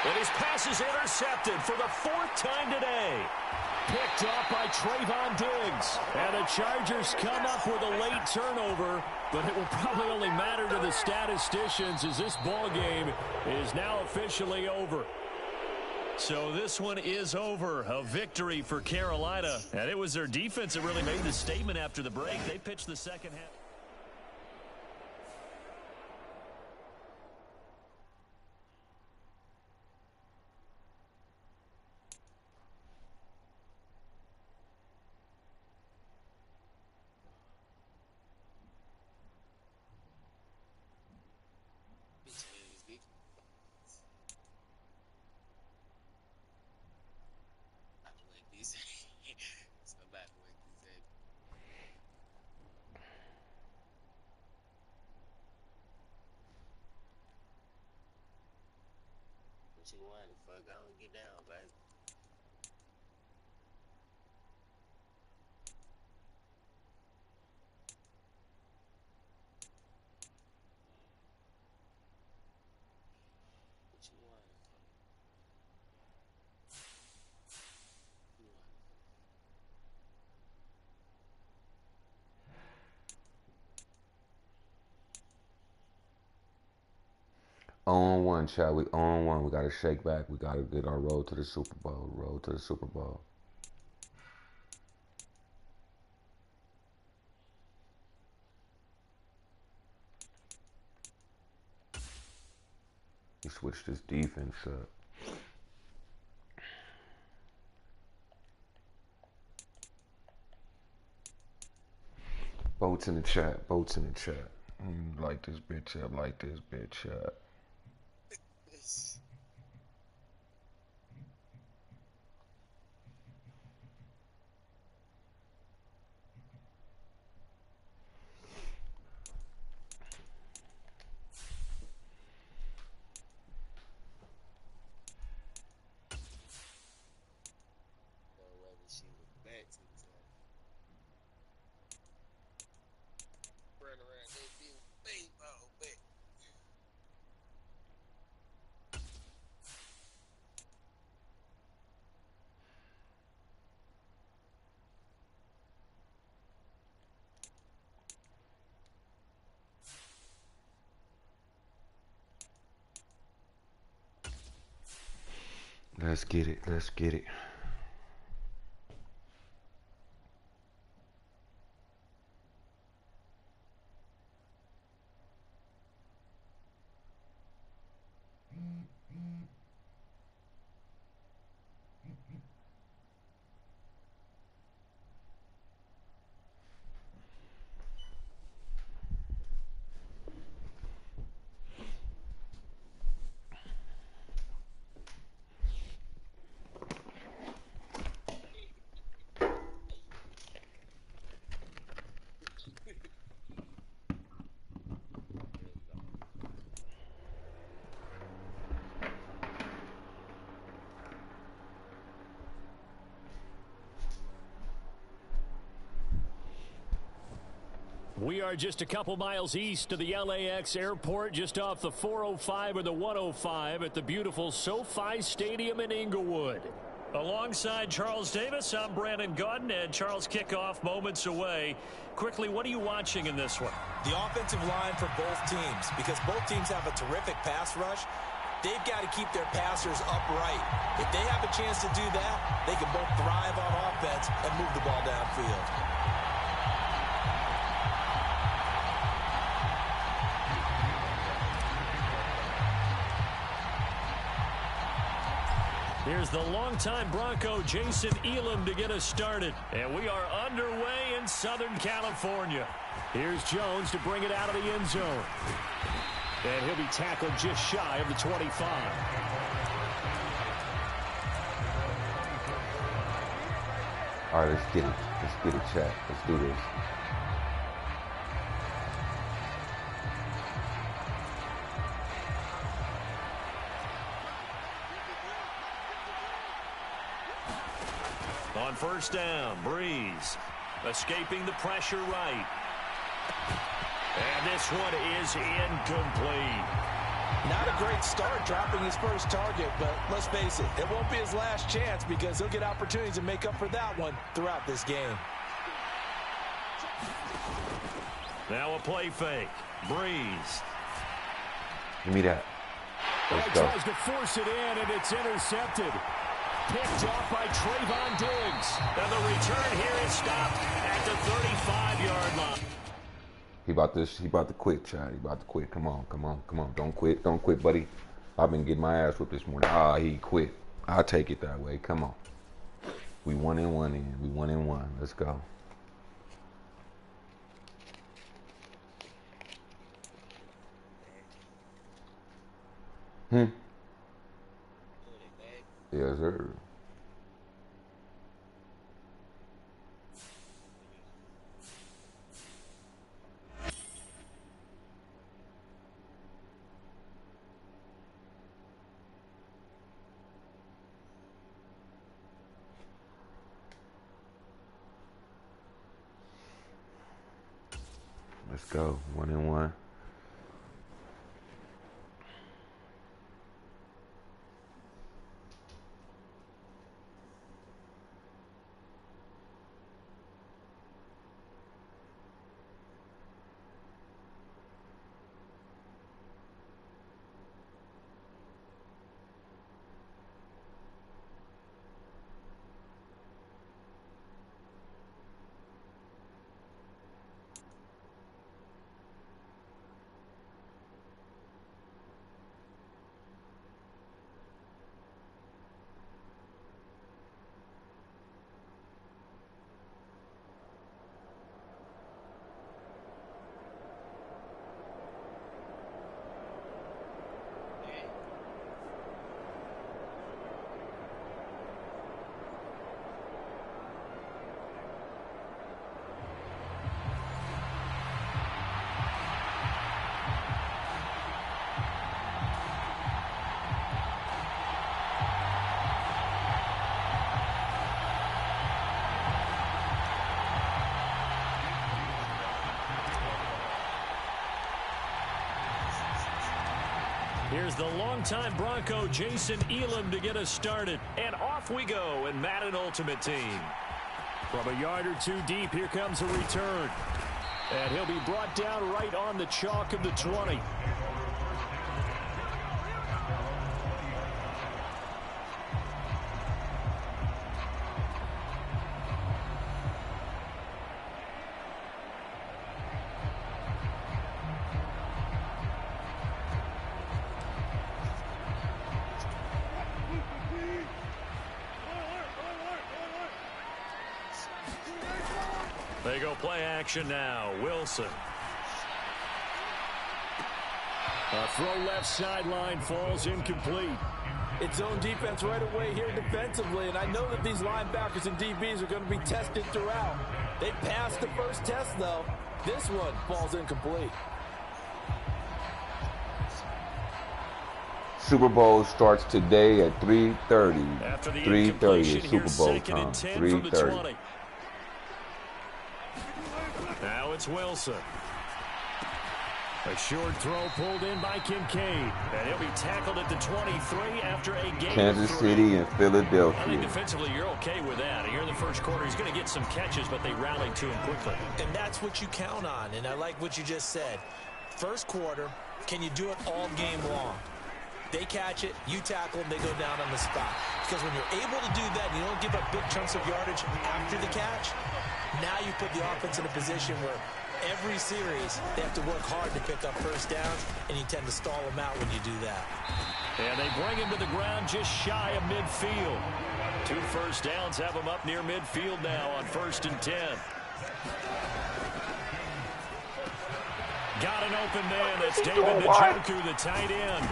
And his pass is intercepted for the 4th time today. Picked off by Trayvon Diggs. And the Chargers come up with a late turnover, but it will probably only matter to the statisticians as this ball game is now officially over. So this one is over. A victory for Carolina. And it was their defense that really made the statement after the break. They pitched the second half. You want to fuck, I don't get down, baby. What you want? On one, shall we? On one. We got to shake back. We got to get our road to the Super Bowl. Road to the Super Bowl. We switched this defense up. Boats in the chat. Boats in the chat. Like this bitch up. Like this bitch up. Let's get it. Let's get it. We are just a couple miles east of the LAX airport, just off the 405 or the 105 at the beautiful SoFi Stadium in Inglewood. Alongside Charles Davis, I'm Brandon Gaudin, and Charles, kickoff moments away. Quickly, what are you watching in this one? The offensive line for both teams, because both teams have a terrific pass rush. They've got to keep their passers upright. If they have a chance to do that, they can both thrive on offense and move the ball downfield. Here's the longtime Bronco, Jason Elam, to get us started. And we are underway in Southern California. Here's Jones to bring it out of the end zone. And he'll be tackled just shy of the 25. All right, let's get it. Let's get it, chat. Let's do this. On first down, Breeze escaping the pressure right. And this one is incomplete. Not a great start dropping his first target, but let's face it, it won't be his last chance because he'll get opportunities to make up for that one throughout this game. Now a play fake. Breeze. Give me that. Let's go. Tries to force it in, and it's intercepted. Picked off by Trayvon Diggs. And the return here is stopped at the 35-yard line. He about to quit, Chad. He about to quit. Come on. Don't quit, buddy. I've been getting my ass whipped this morning. He quit. I'll take it that way. Come on. We 1-1 in. We 1-1. Let's go. Yes, sir. Let's go. 1-1. Here's the longtime Bronco, Jason Elam, to get us started. And off we go in Madden Ultimate Team. From a yard or two deep, here comes a return. And he'll be brought down right on the chalk of the 20. They go play action now. Wilson. A throw left sideline falls incomplete. It's zone defense right away here defensively, and I know that these linebackers and DBs are going to be tested throughout. They passed the first test, though. This one falls incomplete. Super Bowl starts today at 3:30. 3:30 is Super Bowl second time. and 10 from the 3:30. 20. Now it's Wilson. A short throw pulled in by Kincaid. And he'll be tackled at the 23 after a game. Kansas of 3. City and I think Philadelphia. defensively you're okay with that. Here in the first quarter, he's going to get some catches, but they rallied to him quickly. And that's what you count on, and I like what you just said. First quarter, can you do it all game long? They catch it, you tackle them, they go down on the spot. Because when you're able to do that, and you don't give up big chunks of yardage after the catch, now you put the offense in a position where every series they have to work hard to pick up first downs, and you tend to stall them out when you do that. And they bring him to the ground just shy of midfield. 2 first downs have him up near midfield now on 1st and 10. Got an open man. That's David Njoku, the tight end.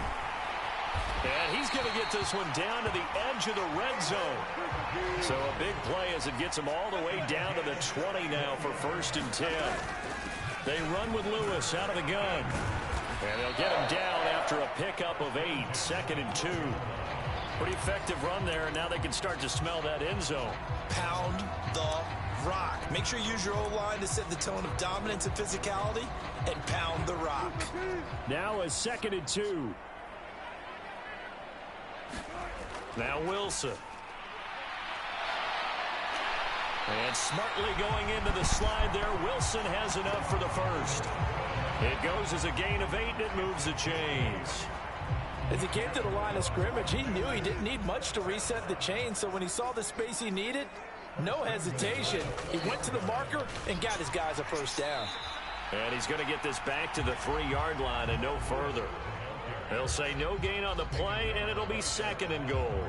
And he's going to get this one down to the edge of the red zone. So a big play as it gets him all the way down to the 20 now for 1st and 10. They run with Lewis out of the gun. And they'll get him down after a pickup of 8. 2nd and 2. Pretty effective run there, and now they can start to smell that end zone. Pound the rock. Make sure you use your O-line to set the tone of dominance and physicality, and pound the rock. Now a 2nd and 2. Now Wilson. And smartly going into the slide there. Wilson has enough for the first. It goes as a gain of 8, and it moves the chains. As he came to the line of scrimmage, he knew he didn't need much to reset the chain, so when he saw the space he needed, no hesitation. He went to the marker and got his guys a first down. And he's going to get this back to the 3-yard line and no further. They'll say no gain on the play, and it'll be 2nd and goal.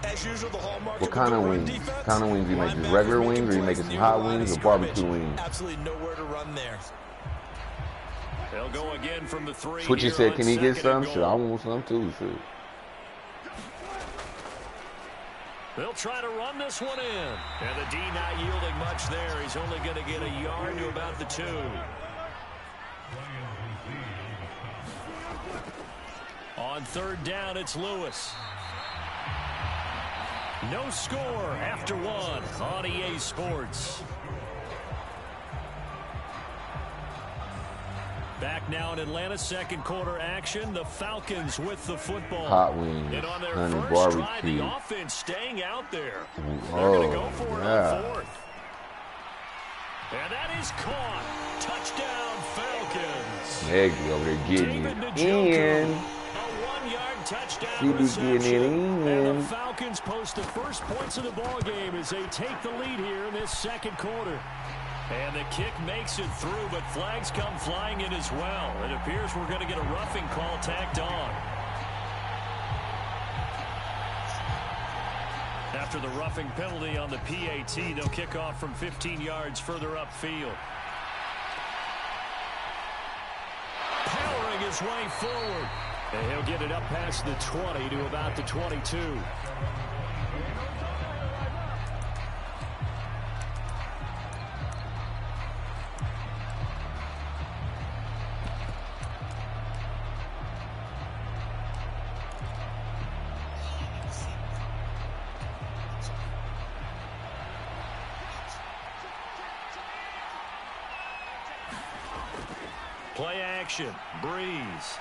As usual, the hallmark What kind of wings? What kind of wings? You make just regular wings, or you making some hot wings, or barbecue wings? Absolutely nowhere to run there. They'll go again from the 3. Switchy said, can he get some? Shit, I want some too. Shit. They'll try to run this one in. And the D not yielding much there. He's only going to get a yard to about the 2. On 3rd down, it's Lewis. No score after 1 on EA Sports. Back now in Atlanta, 2nd quarter action. The Falcons with the football. Hot wings, and on their honey first drive, barbecue. the offense staying out there. Oh, They're going to go for it yeah. on 4th. And that is caught. Touchdown, Falcons. Eggsy over there getting David it Njoku, in. a 1-yard touchdown He be reception. getting it And in. the Falcons post the first points of the ball game as they take the lead here in this 2nd quarter. And the kick makes it through, but flags come flying in as well. It appears we're going to get a roughing call tacked on. After the roughing penalty on the PAT, they'll kick off from 15 yards further upfield. Powering his way forward. And he'll get it up past the 20 to about the 22. Play action. Breeze.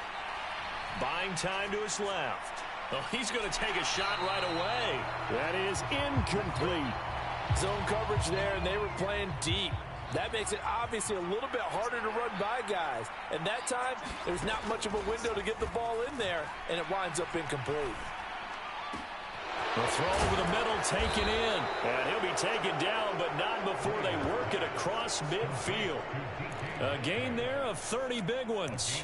Buying time to his left. Oh, he's going to take a shot right away. That is incomplete. Zone coverage there, and they were playing deep. That makes it obviously a little bit harder to run by guys. And that time, there's not much of a window to get the ball in there, and it winds up incomplete. The throw over the middle taken in. And he'll be taken down, but not before they work it across midfield. A gain there of 30 big ones.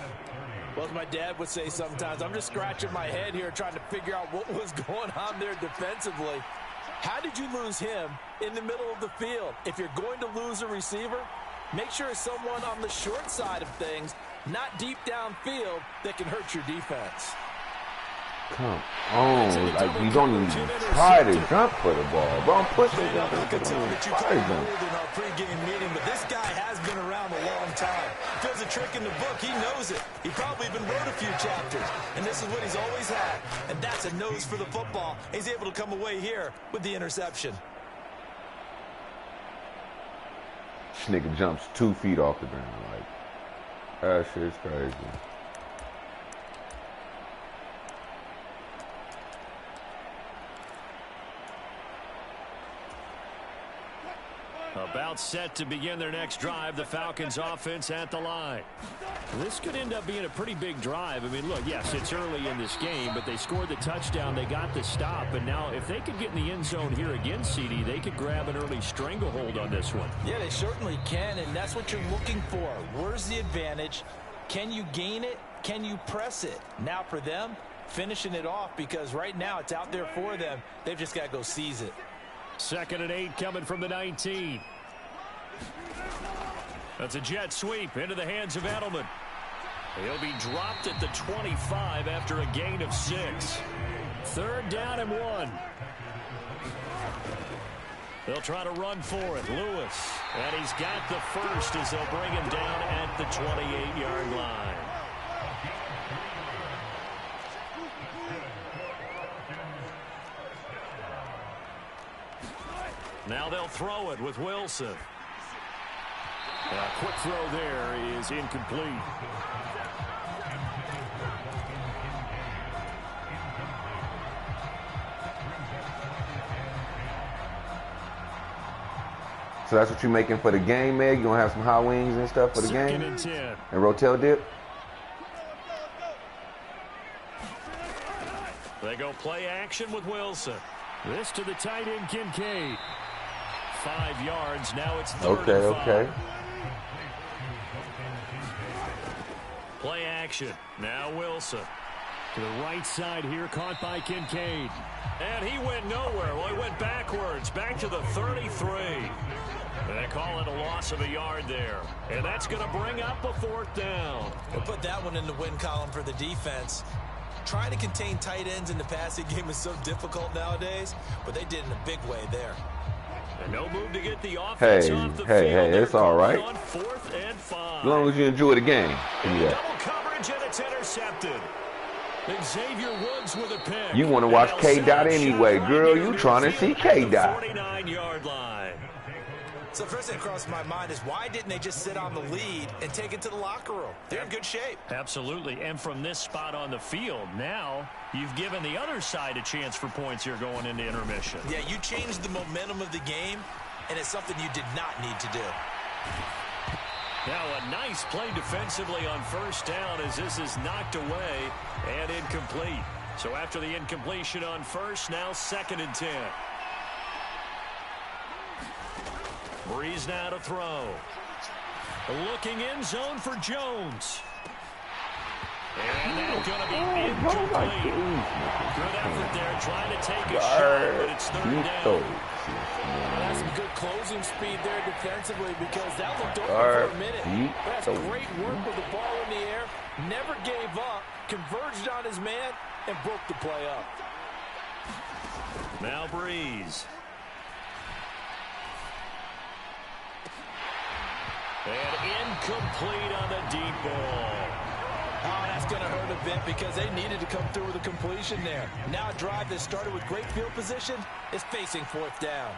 Well, as my dad would say sometimes, I'm just scratching my head here trying to figure out what was going on there defensively. How did you lose him in the middle of the field? If you're going to lose a receiver, make sure it's someone on the short side of things, not deep downfield, that can hurt your defense. Come on, like you don't even try to jump for the ball, bro. I'm pushing I could tell that you caught jump. hold in our pregame meeting, but this guy has been around a long time. If there's a trick in the book, he knows it. He probably even wrote a few chapters, and this is what he's always had. And that's a nose for the football. He's able to come away here with the interception. This nigga jumps 2 feet off the ground. Like, that shit's crazy. About set to begin their next drive, the Falcons offense at the line. This could end up being a pretty big drive. I mean, look, yes, it's early in this game, but they scored the touchdown, they got the stop, and now if they could get in the end zone here again, CD, they could grab an early stranglehold on this one. Yeah, they certainly can, and that's what you're looking for. Where's the advantage? Can you gain it? Can you press it? Now for them, finishing it off, because right now it's out there for them. They've just got to go seize it. 2nd and 8 coming from the 19. That's a jet sweep into the hands of Edelman. He'll be dropped at the 25 after a gain of 6. 3rd down and 1. They'll try to run for it. Lewis. And he's got the first as they'll bring him down at the 28-yard line. Now they'll throw it with Wilson. A quick throw there is incomplete. So that's what you're making for the game, Meg? You gonna have some hot wings and stuff for the game? 2nd and 10. And Rotel dip? They go play action with Wilson. This to the tight end, Kincaid. 5 yards. Now it's 3rd and 5. Okay. Play action. Now Wilson. To the right side here, caught by Kincaid. And he went nowhere. Well, he went backwards. Back to the 33. They call it a loss of a yard there. And that's going to bring up a 4th down. We'll put that one in the win column for the defense. Trying to contain tight ends in the passing game is so difficult nowadays, but they did in a big way there. And no move to get the offense off the field. Hey, it's all right. On 4th and 5. As long as you enjoy the game. Double coverage, and it's intercepted. Xavier Woods with a pick. You want to watch K-Dot anyway, girl. You trying to see K-Dot. 49-yard line. So first thing that crossed my mind is why didn't they just sit on the lead and take it to the locker room? They're in good shape. Absolutely. And from this spot on the field, now you've given the other side a chance for points here going into intermission. Yeah, you changed the momentum of the game, and it's something you did not need to do. Now a nice play defensively on 1st down as this is knocked away and incomplete. So after the incompletion on 1st, now 2nd and 10. Breeze now to throw. Looking in zone for Jones. And that's going to be incomplete. Good effort there, trying to take a shot, but it's 3rd down. That's some good closing speed there defensively because that looked over for a minute. That's great work with the ball in the air. Never gave up, converged on his man, and broke the play up. Now Breeze. And incomplete on the deep ball. Oh, that's going to hurt a bit because they needed to come through with a completion there. Now a drive that started with great field position is facing 4th down.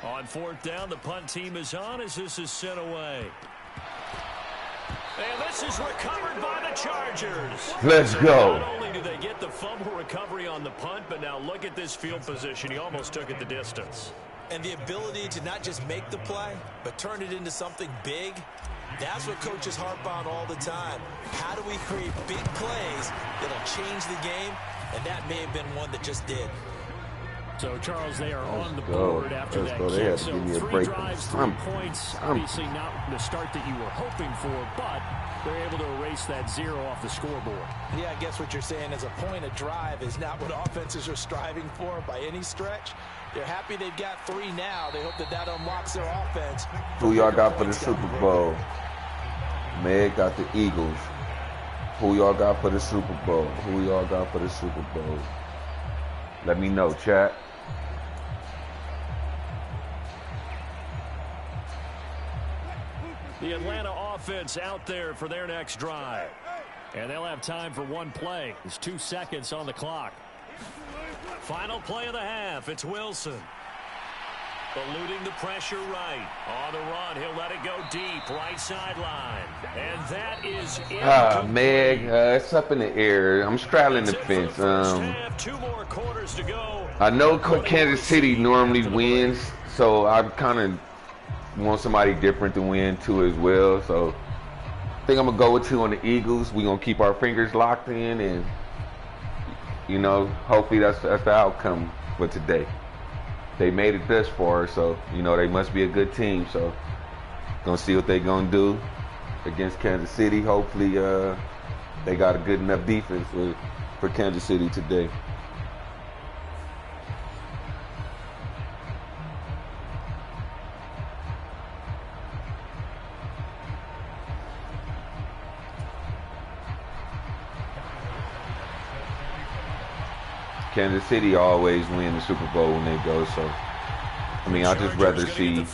On 4th down, the punt team is on as this is sent away. And this is recovered by the Chargers. Let's go. Not only do they get the fumble recovery on the punt, but now look at this field position. He almost took it the distance. And the ability to not just make the play, but turn it into something big, that's what coaches harp on all the time. How do we create big plays that'll change the game? And that may have been one that just did. So, Charles, they are on the board after that kick. So 3 drives, 3 points. Obviously not the start that you were hoping for, but they're able to erase that 0 off the scoreboard. Yeah, I guess what you're saying is a point of drive is not what offenses are striving for by any stretch. They're happy they've got 3 now. They hope that that unlocks their offense. Who y'all got for the Super Bowl? Meg got the Eagles. Who y'all got for the Super Bowl? Who y'all got for the Super Bowl? Let me know, chat. The Atlanta offense out there for their next drive. And they'll have time for one play. There's 2 seconds on the clock. Final play of the half. It's Wilson. Eluding the pressure right. On the run, he'll let it go deep. Right sideline. And that is it. Meg, it's up in the air. I'm straddling the fence. 2 more quarters to go. I know Kansas City normally wins, so I kind of want somebody different to win too as well. So I think I'm gonna go with 2 on the Eagles. We're gonna keep our fingers locked in, and you know, hopefully that's the outcome for today. They made it this far, so you know they must be a good team. So gonna see what they gonna do against Kansas City. Hopefully they got a good enough defense for Kansas City today. Kansas City always win the Super Bowl when they go, so I mean, I'd just rather see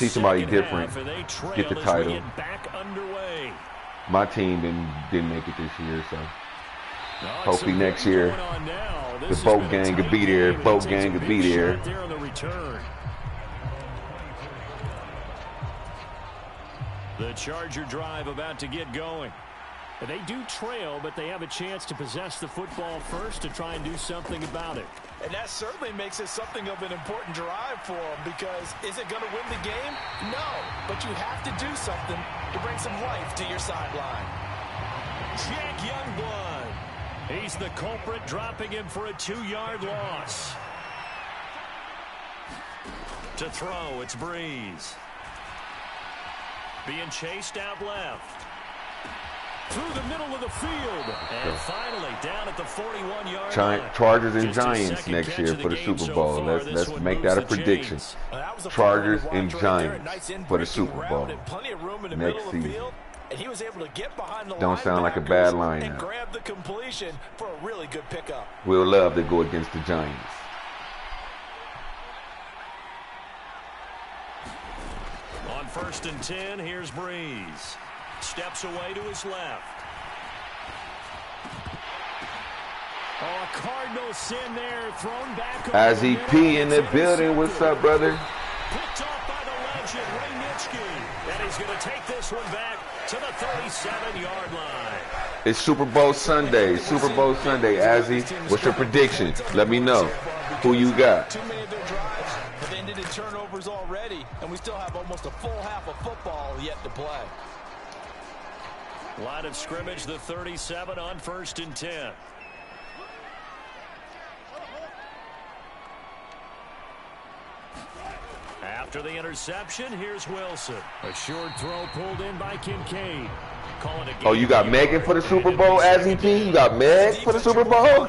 somebody different get the title. My team didn't make it this year, so hopefully next year the boat gang could be there. Boat gang could be there. The Charger drive about to get going. They do trail, but they have a chance to possess the football first to try and do something about it. And that certainly makes it something of an important drive for them, because is it going to win the game? No, but you have to do something to bring some life to your sideline. Jack Youngblood. He's the culprit, dropping him for a 2-yard loss. To throw, it's Breeze. Being chased out left. Through the middle of the field. And finally down at the 41-yard line. Chargers and Giants next year for the Super Bowl. Let's make that a prediction. Chargers and Giants for the Super Bowl next season. And he was able to get behind the Don't sound like a bad line. And grab the completion for a really good pickup. We'll love to go against the Giants. On 1st and 10, here's Breeze. Steps away to his left. Oh, a Cardinal sin there, thrown back. As he P in the building, what's up, brother? Picked off by the legend, Ray Nitschke. And he's going to take this one back to the 37-yard line. It's Super Bowl Sunday. Super Bowl Sunday, Azzy. What's your prediction? Let me know. Who you got? 2 made their drives, but they ended in turnovers already, and we still have almost a full half of football yet to play. Line of scrimmage, the 37 on 1st and 10. After the interception, here's Wilson. A short throw pulled in by Kincaid. Oh, you got Megan for the Super Bowl, Azzy P? You got Meg for the Super Bowl?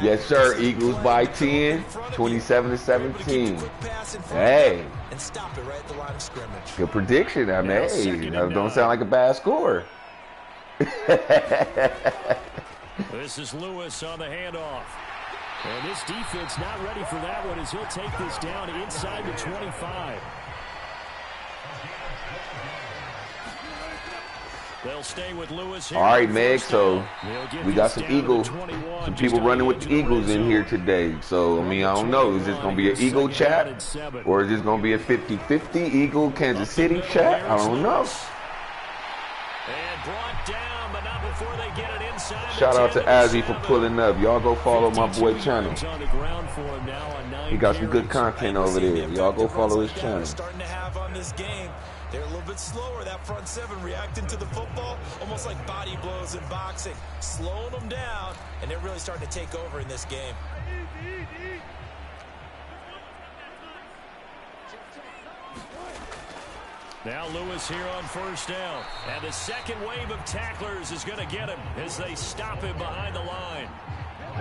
Yes, sir. Eagles by 10, 27-17. Hey. And stop it right at the line of scrimmage. Good prediction. I mean, hey, that don't sound like a bad score. This is Lewis on the handoff. And this defense not ready for that one as he'll take this down inside the 25. They'll stay with Lewis here. All right, Meg, so we got some Eagles, some people running with the Eagles in here today. So, I mean, I don't know. Is this going to be an Eagle chat? Or is this going to be a 50-50 Eagle Kansas City chat? I don't know. And brought down, but not before they get it inside. Shout out to Azzy for pulling up. Y'all go follow my boy channel. He got some good content over there. Y'all go follow his channel. Starting to have on this game. They're a little bit slower, that front seven reacting to the football, almost like body blows in boxing, slowing them down, and they're really starting to take over in this game. Now Lewis here on first down. And the second wave of tacklers is going to get him as they stop him behind the line.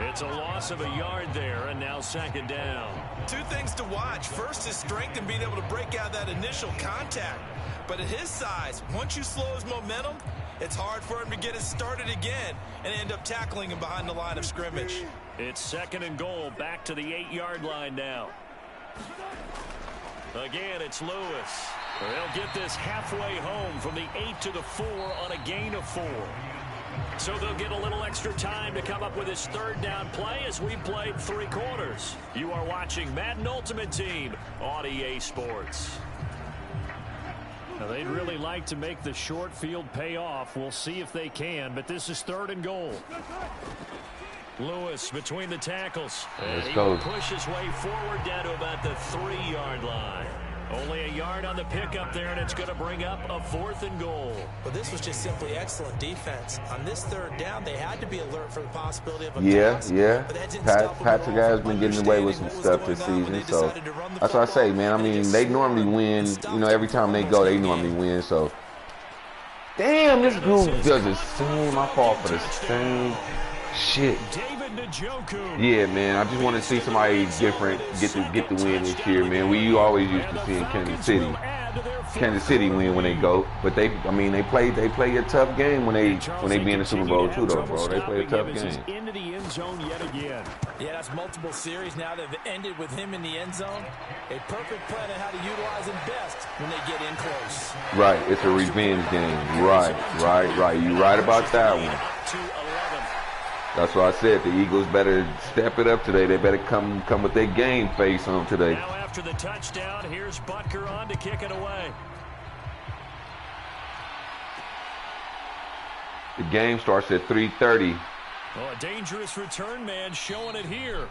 It's a loss of a yard there, and now second down. Two things to watch. First, his strength and being able to break out that initial contact. But at his size, once you slow his momentum, it's hard for him to get it started again and end up tackling him behind the line of scrimmage. It's second and goal, back to the 8-yard line now. Again, it's Lewis. They'll get this halfway home from the 8 to the 4 on a gain of 4. So they'll get a little extra time to come up with his third down play as we played 3 quarters. You are watching Madden Ultimate Team on EA Sports. Now they'd really like to make the short field pay off. We'll see if they can, but this is third and goal. Lewis between the tackles. Let's he go. will push his way forward down to about the 3-yard line. Only a yard on the pickup there, and it's going to bring up a 4th and goal. But this was just simply excellent defense. On this third down, they had to be alert for the possibility of a Yeah, pass. yeah. But that didn't stop them at Patrick all has from been getting away with some understanding what stuff was this going on when season, they so decided to run the that's what I say, football. man. I And mean, just they normally swarmed win. and You stopped know, every time they go, they normally win. So, damn, this group does the same. I fall for the same shit. David Njoku. Yeah, man. I just want to see somebody different get the win this year, man. We always used to see in Kansas City win when they go, but they play a tough game when they be in the Super Bowl too, though, bro. They play a tough game. Into the end zone yet again. Yeah, that's multiple series now that have ended with him in the end zone. A perfect plan on how to utilize him best when they get in close. Right, it's a revenge game. Right. You right about that one. To 11. That's what I said. The Eagles better step it up today. They better come with their game face on today. Now after the touchdown, here's Butker on to kick it away. The game starts at 3:30. Oh, a dangerous return man showing it here.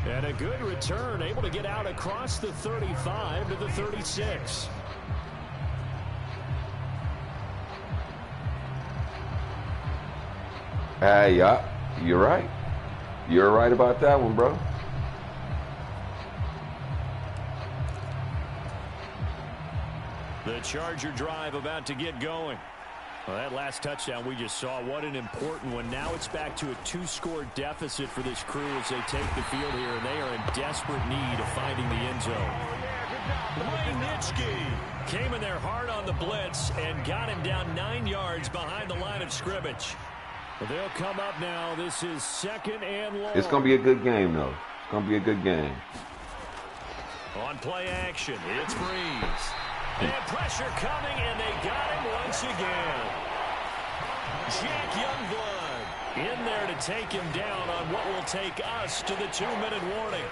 And a good return, able to get out across the 35 to the 36. Hey, yeah, you're right. You're right about that one, bro. The Charger drive about to get going. Well, that last touchdown we just saw, what an important one. Now it's back to a 2-score deficit for this crew as they take the field here, and they are in desperate need of finding the end zone. Nitschke came in there hard on the blitz and got him down 9 yards behind the line of scrimmage. They'll come up now. This is second and long. It's going to be a good game, though. It's going to be a good game. On play action, it's Breeze. And pressure coming, and they got him once again. Jack Youngblood in there to take him down on what will take us to the 2-minute warning.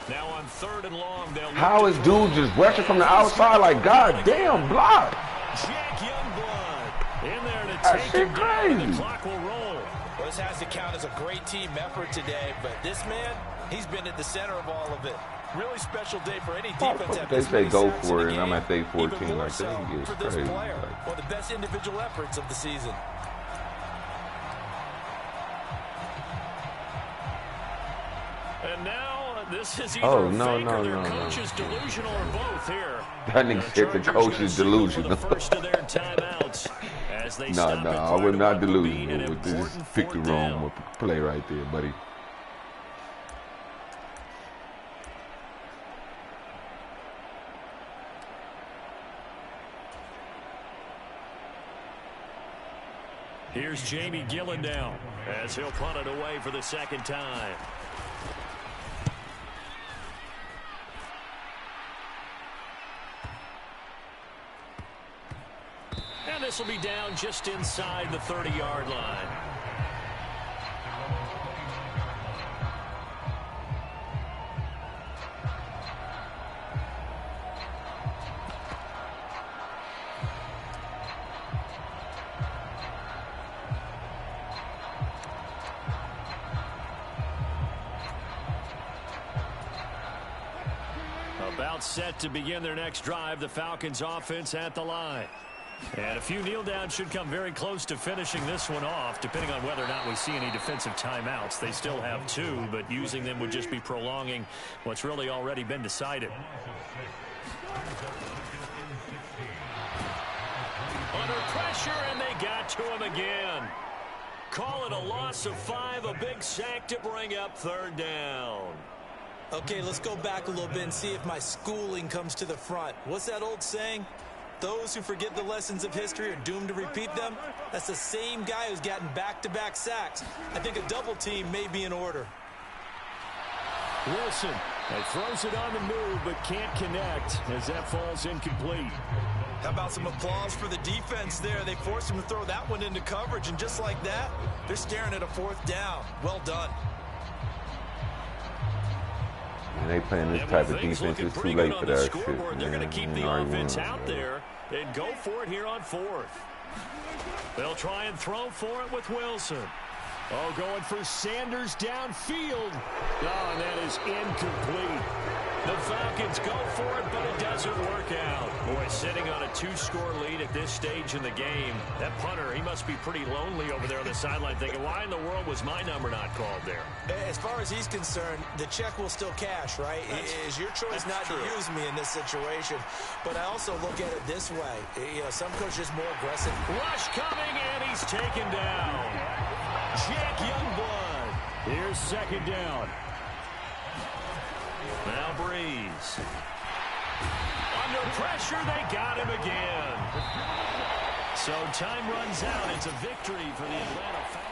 Now on third and long, they'll How is dude just rushing from the outside like, God damn, block? Jack Youngblood in there to That take shit him down, and crazy. the clock will roll. Well, this has to count as a great team effort today, but this man, he's been at the center of all of it. Really special day for any defense. They say go for it, and I'm at day 14 like that. He gets for this crazy. player. Like, One of the best individual efforts of the season. And now this is Oh, either no, fake no, or their no, coach no. is delusional or both here. That nigga said the coach is delusional. The first of their timeouts as they no, stop no, it I for would not what will be delusional. an With this important pick the fourth wrong down. play right there, buddy. Here's Jamie Gillen now as he'll punt it away for the second time. And this will be down just inside the 30-yard line. About set to begin their next drive, the Falcons offense at the line. And a few kneel downs should come very close to finishing this one off, depending on whether or not we see any defensive timeouts. They still have 2, but using them would just be prolonging what's really already been decided. Under pressure, and they got to him again. Call it a loss of 5, a big sack to bring up 3rd down. Okay, let's go back a little bit and see if my schooling comes to the front. What's that old saying? Those who forget the lessons of history are doomed to repeat them. That's the same guy who's gotten back-to-back sacks. I think a double team may be in order. Wilson, he throws it on the move but can't connect as that falls incomplete. How about some applause for the defense there? They forced him to throw that one into coverage, and just like that, they're staring at a 4th down. Well done. And they playing this type of defense. It's too late for that shit. They're going to keep the offense out there and go for it here on 4th. They'll try and throw for it with Wilson. Oh, going for Sanders downfield. Oh, and that is incomplete. The Falcons go for it, but it doesn't work out. Boy, sitting on a 2-score lead at this stage in the game. That punter, he must be pretty lonely over there on the sideline thinking, why in the world was my number not called there? As far as he's concerned, the check will still cash, right? It is your choice not to use me in this situation. But I also look at it this way. You know, some coaches more aggressive. Rush coming, and he's taken down. Jack Youngblood. Here's 2nd down. Now Breeze. Under pressure, they got him again. So time runs out. It's a victory for the Atlanta Falcons.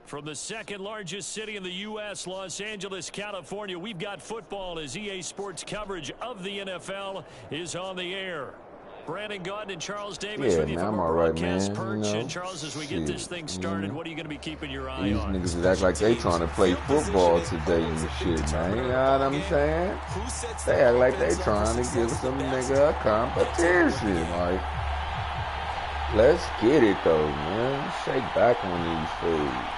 From the 2nd largest city in the U.S., Los Angeles, California, we've got football as EA Sports coverage of the NFL is on the air. Brandon Gaudin and Charles Davis with you from our broadcast perch. And Charles, as we get this thing started, what are you going to be keeping your eye on? These niggas act like they trying to play football today and shit, man. You know what I'm saying? They act like they trying to give some nigga a competition. Like, let's get it though, man. Shake back on these fools.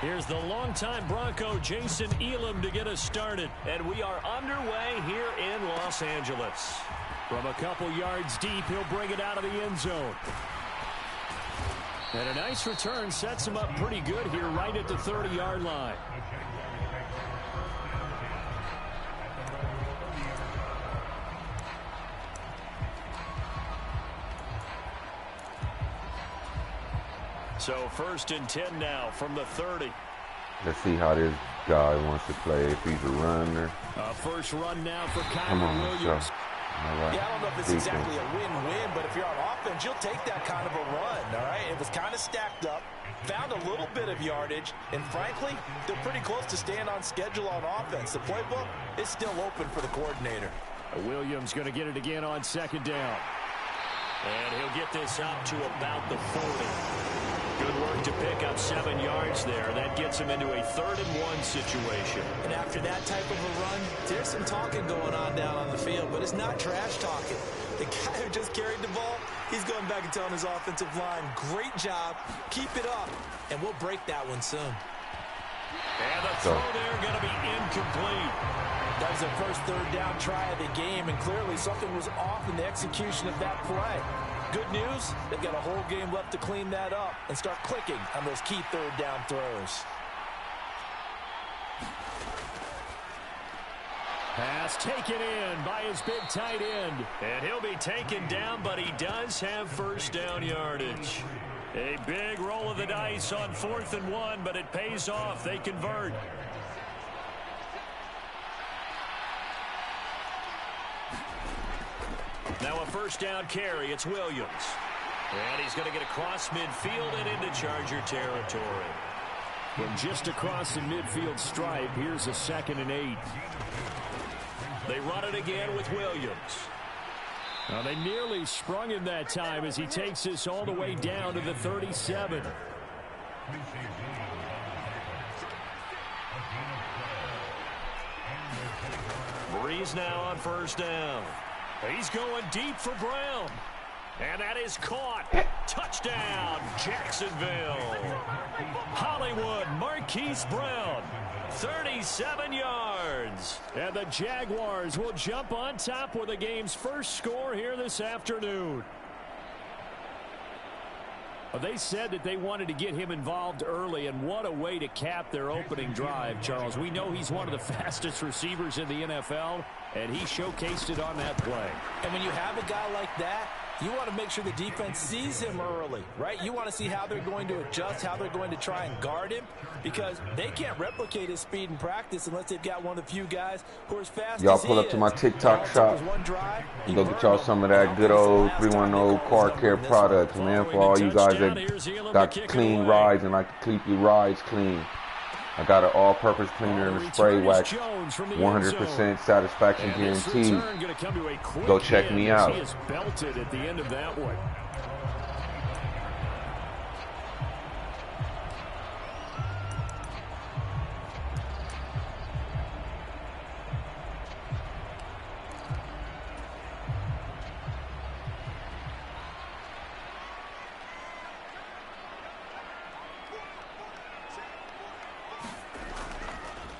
Here's the longtime Bronco Jason Elam to get us started. And we are underway here in Los Angeles. From a couple yards deep, he'll bring it out of the end zone. And a nice return sets him up pretty good here right at the 30-yard line. So 1st and 10 now from the 30. Let's see how this guy wants to play. If he's a runner. First run now for Come Kyler on, Williams. Right. Yeah, I don't know if it's exactly a win-win, but if you're on offense, you'll take that kind of a run, all right? It was kind of stacked up, found a little bit of yardage, and frankly, they're pretty close to staying on schedule on offense. The playbook is still open for the coordinator. Williams going to get it again on 2nd down. And he'll get this up to about the 40. Good work to pick up 7 yards there. That gets him into a 3rd and 1 situation. And after that type of a run, there's some talking going on down on the field, but it's not trash talking. The guy who just carried the ball He's going back and telling his offensive line, great job, keep it up, and we'll break that one soon. And the throw there going to be incomplete. That was their first third down try of the game, and clearly something was off in the execution of that play. Good news, they've got a whole game left to clean that up and start clicking on those key third down throws. Pass taken in by his big tight end. And he'll be taken down, but he does have first down yardage. A big roll of the dice on 4th and 1, but it pays off. They convert. Now a first down carry. It's Williams. And he's going to get across midfield and into Charger territory. From just across the midfield stripe, here's a 2nd and 8. They run it again with Williams. Now they nearly sprung him that time as he takes this all the way down to the 37. Breeze now on first down. He's going deep for Brown. And that is caught. Touchdown, Jacksonville. Hollywood, Marquise Brown. 37 yards. And the Jaguars will jump on top with the game's first score here this afternoon. Well, they said that they wanted to get him involved early, and what a way to cap their opening drive, Charles. We know he's one of the fastest receivers in the NFL, and he showcased it on that play. And when you have a guy like that, you want to make sure the defense sees him early, right? You want to see how they're going to adjust, how they're going to try and guard him, because they can't replicate his speed in practice unless they've got one of the few guys who are as fast as he is. Y'all pull up to my TikTok shop and go get y'all some of that good old 310 car care products, man, for all you guys that got clean rides and like to keep your rides clean. I got an all-purpose cleaner and a spray wax, 100% satisfaction guaranteed. Go check me out. He is belted at the end of that one.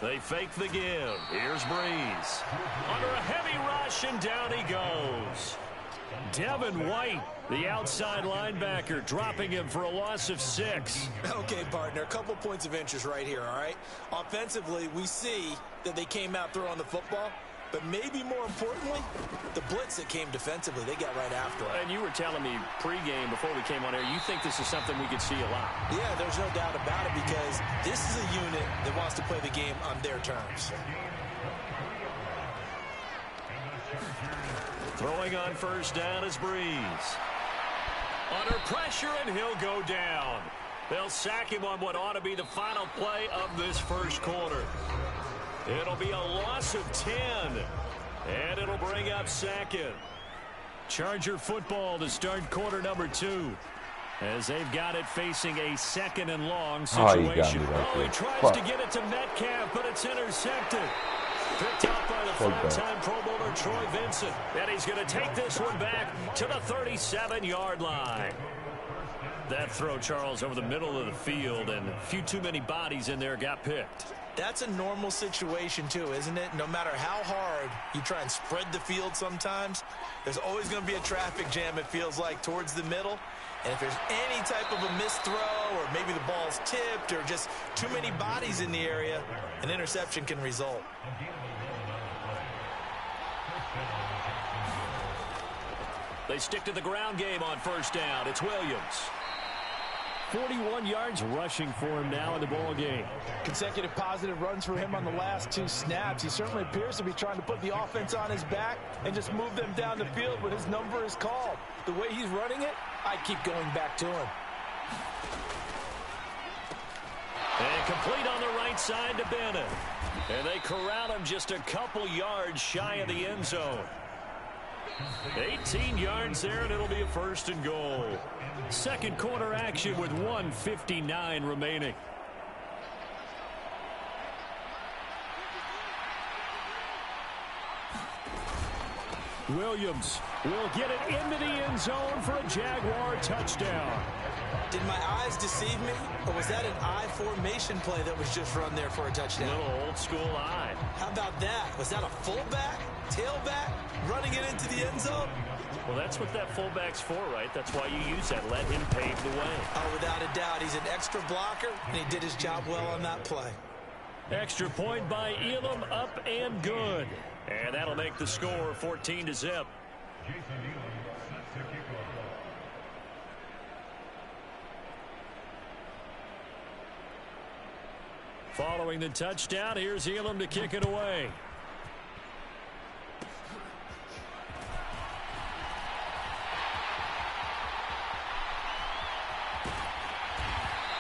They fake the give. Here's Breeze. Under a heavy rush, and down he goes. Devin White, the outside linebacker, dropping him for a loss of 6. Okay, partner, a couple points of interest right here, all right? Offensively, we see that they came out throwing the football, but maybe more importantly, the blitz that came defensively, they got right after it. And you were telling me pregame before we came on air, you think this is something we could see a lot. Yeah, there's no doubt about it, because this is a unit that wants to play the game on their terms. Throwing on first down is Breeze. Under pressure, and he'll go down. They'll sack him on what ought to be the final play of this first quarter. It'll be a loss of 10, and it'll bring up 2nd. Charger football to start quarter number 2. As they've got it facing a 2nd and long situation. He tries to get it to Metcalf, but it's intercepted. Picked up by the five-time Pro Bowler Troy Vincent. And he's going to take this one back to the 37-yard line. That throw, Charles, over the middle of the field, and a few too many bodies in there got picked. That's a normal situation, too, isn't it? No matter how hard you try and spread the field sometimes, there's always going to be a traffic jam, it feels like, towards the middle. And if there's any type of a missed throw, or maybe the ball's tipped, or just too many bodies in the area, an interception can result. They stick to the ground game on first down. It's Williams. 41 yards rushing for him now in the ball game. Consecutive positive runs for him on the last 2 snaps. He certainly appears to be trying to put the offense on his back and just move them down the field when his number is called. The way he's running it, I keep going back to him. And complete on the right side to Bennett. And they corral him just a couple yards shy of the end zone. 18 yards there, and it'll be a 1st and goal. Second quarter action with 1:59 remaining. Williams will get it into the end zone for a Jaguar touchdown. Did my eyes deceive me, or was that an I formation play that was just run there for a touchdown? A little old school eye. How about that? Was that a fullback, tailback, running it into the end zone? Well, that's what that fullback's for, right? That's why you use that. Let him pave the way. Oh, without a doubt. He's an extra blocker, and he did his job well on that play. Extra point by Elam, up and good. And that'll make the score 14-0. Following the touchdown, here's Elam to kick it away.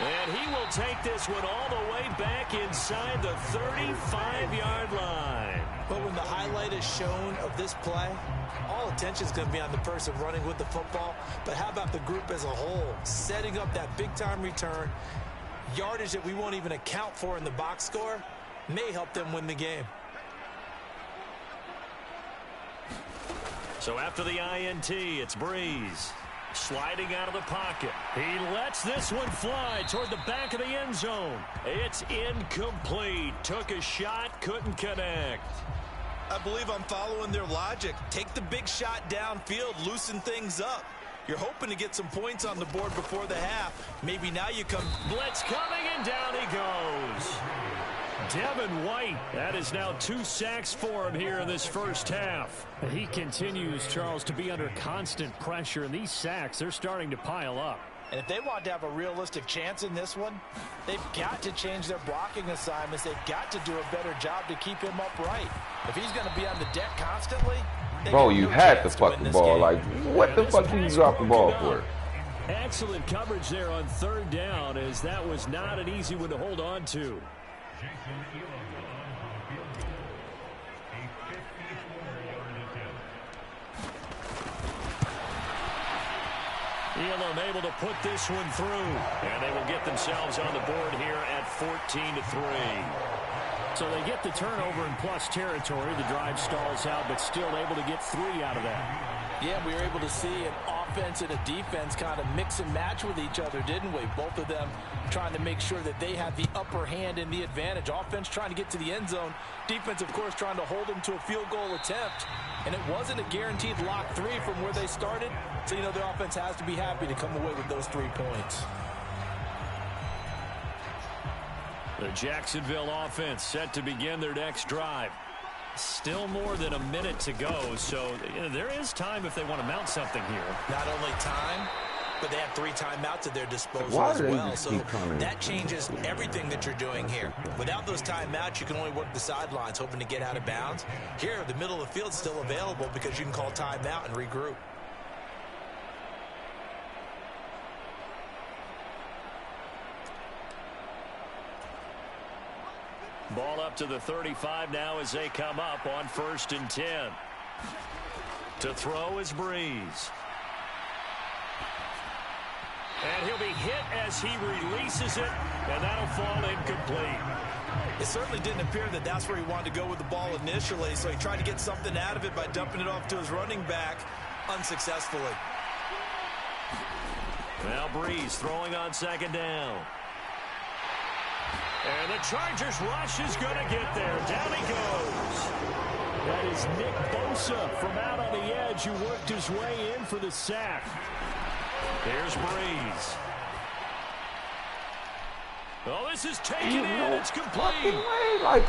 And he will take this one all the way back inside the 35-yard line. But when the highlight is shown of this play, all attention is going to be on the person running with the football. But how about the group as a whole? Setting up that big-time return, yardage that we won't even account for in the box score, may help them win the game. So after the INT, it's Breeze. Sliding out of the pocket. He lets this one fly toward the back of the end zone. It's incomplete. Took a shot, couldn't connect. I believe I'm following their logic. Take the big shot downfield, loosen things up. You're hoping to get some points on the board before the half. Maybe now you come. Blitz coming, and down he goes. Devin White, that is now 2 sacks for him here in this first half. He continues, Charles, to be under constant pressure, and these sacks, they're starting to pile up. And if they want to have a realistic chance in this one, they've got to change their blocking assignments. They've got to do a better job to keep him upright. If he's going to be on the deck constantly, bro, you had to fuck the ball. Like, what the fuck did you drop the ball for? Excellent coverage there on third down, as that was not an easy one to hold on to. Elam able to put this one through, and they will get themselves on the board here at 14-3. So they get the turnover in plus territory. The drive stalls out, but still able to get 3 out of that. Yeah, we were able to see an offense and a defense kind of mix and match with each other, didn't we? Both of them trying to make sure that they had the upper hand and the advantage. Offense trying to get to the end zone. Defense, of course, trying to hold them to a field goal attempt. And it wasn't a guaranteed lock 3 from where they started. So, you know, the offense has to be happy to come away with those 3 points. The Jacksonville offense set to begin their next drive. Still more than a minute to go, so there is time if they want to mount something here. Not only time, but they have 3 timeouts at their disposal as well. So that changes everything that you're doing here. Without those timeouts, you can only work the sidelines, hoping to get out of bounds. Here, the middle of the field is still available because you can call timeout and regroup. Ball up to the 35 now as they come up on 1st and 10. To throw is Breeze. And he'll be hit as he releases it, and that'll fall incomplete. It certainly didn't appear that that's where he wanted to go with the ball initially, so he tried to get something out of it by dumping it off to his running back unsuccessfully. Now Breeze throwing on 2nd down. And the Chargers rush is going to get there. Down he goes. That is Nick Bosa from out on the edge who worked his way in for the sack. Here's Breeze. Oh, this is taken in. It's complete. A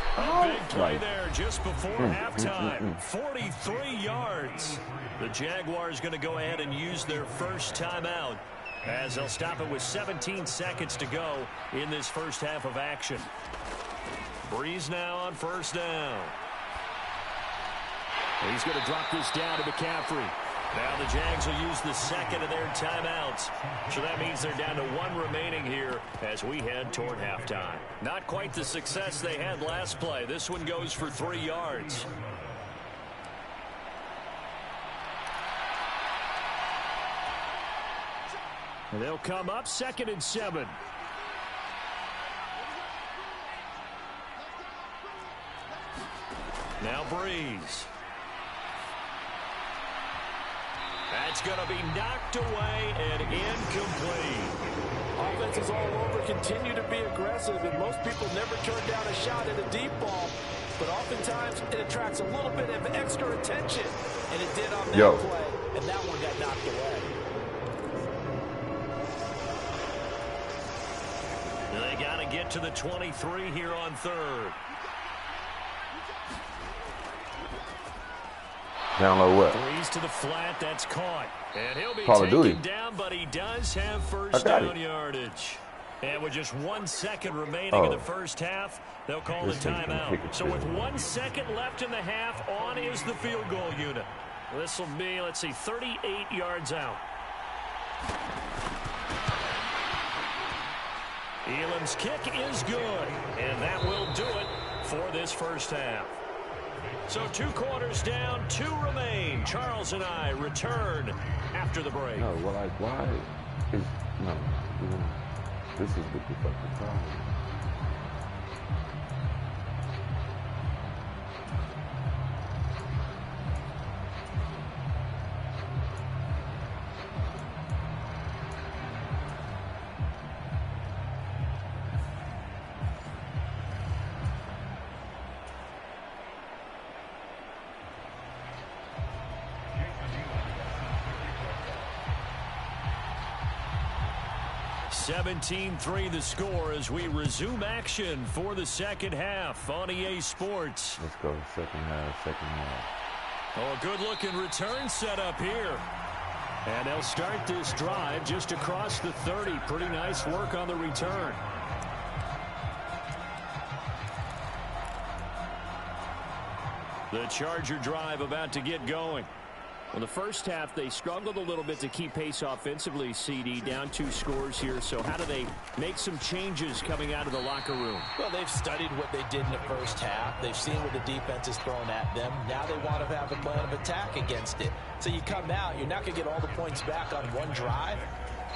big play there just before halftime. 43 yards. The Jaguars going to go ahead and use their first timeout, as they'll stop it with 17 seconds to go in this first half of action. Breeze now on 1st down. He's going to drop this down to McCaffrey. Now the Jags will use the second of their timeouts. So that means they're down to 1 remaining here as we head toward halftime. Not quite the success they had last play. This one goes for 3 yards. And they'll come up 2nd and 7. Now Breeze. That's going to be knocked away and incomplete. Offenses all over continue to be aggressive, and most people never turn down a shot at a deep ball. But oftentimes, it attracts a little bit of extra attention. And it did on that play, and that one got knocked away. They got to get to the 23 here on third. Down low what? Threes to the flat. That's caught. And he'll be Call of Duty. taken down, but he does have first down yardage. And with just 1 second remaining in the first half, they'll call the timeout. So with 1 second left in the half, on is the field goal unit. This will be, let's see, 38 yards out. Elam's kick is good, and that will do it for this first half. So 2 quarters down, 2 remain. Charles and I return after the break. No, well, like, why is, no, this is what the fucking problem. (17-3) the score as we resume action for the second half on EA Sports. Let's go second half. Oh, a good-looking return set up here. And they'll start this drive just across the 30. Pretty nice work on the return. The Charger drive about to get going. Well, the first half, they struggled a little bit to keep pace offensively, CD, down 2 scores here. So how do they make some changes coming out of the locker room? Well, they've studied what they did in the first half. They've seen what the defense is throwing at them. Now they want to have a plan of attack against it. So you come out, you're not going to get all the points back on one drive,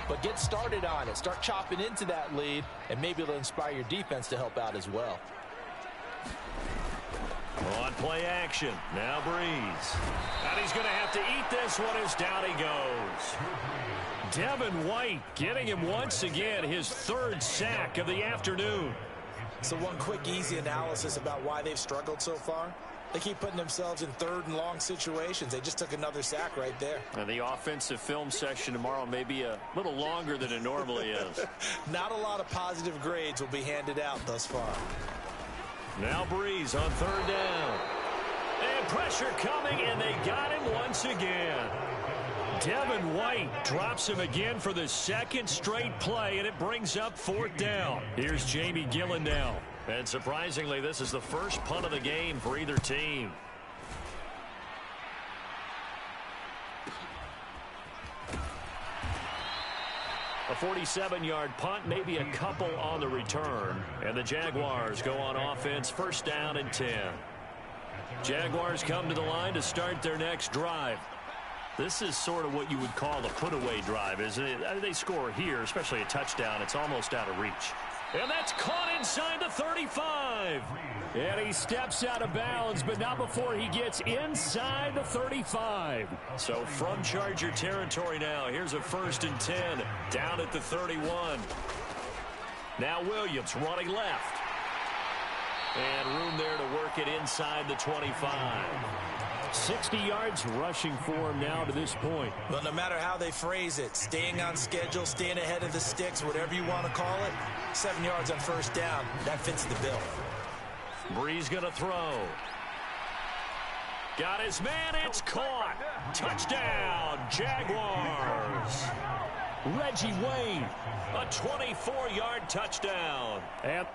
but get started on it. Start chopping into that lead, and maybe it'll inspire your defense to help out as well. On play action, now Breeze. And he's going to have to eat this one as down he goes. Devin White getting him once again, his 3rd sack of the afternoon. So one quick, easy analysis about why they've struggled so far. They keep putting themselves in 3rd and long situations. They just took another sack right there. And the offensive film session tomorrow may be a little longer than it normally is. Not a lot of positive grades will be handed out thus far. Now Breeze on 3rd down. And pressure coming, and they got him once again. Devin White drops him again for the 2nd straight play, and it brings up 4th down. Here's Jamie Gillen now. And surprisingly, this is the first punt of the game for either team. A 47-yard punt, maybe a couple on the return. And the Jaguars go on offense, 1st down and 10. Jaguars come to the line to start their next drive. This is sort of what you would call a put-away drive, isn't it? They score here, especially a touchdown. It's almost out of reach. And that's caught inside the 35. And he steps out of bounds, but not before he gets inside the 35. So from Charger territory now, here's a 1st and 10 down at the 31. Now Williams running left. And room there to work it inside the 25. 60 yards rushing for him now to this point. But no matter how they phrase it, staying on schedule, staying ahead of the sticks, whatever you want to call it, 7 yards on 1st down, that fits the bill. Breeze going to throw. Got his man, it's caught. Touchdown, Jaguars. Reggie Wayne, a 24-yard touchdown. And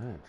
Lynch.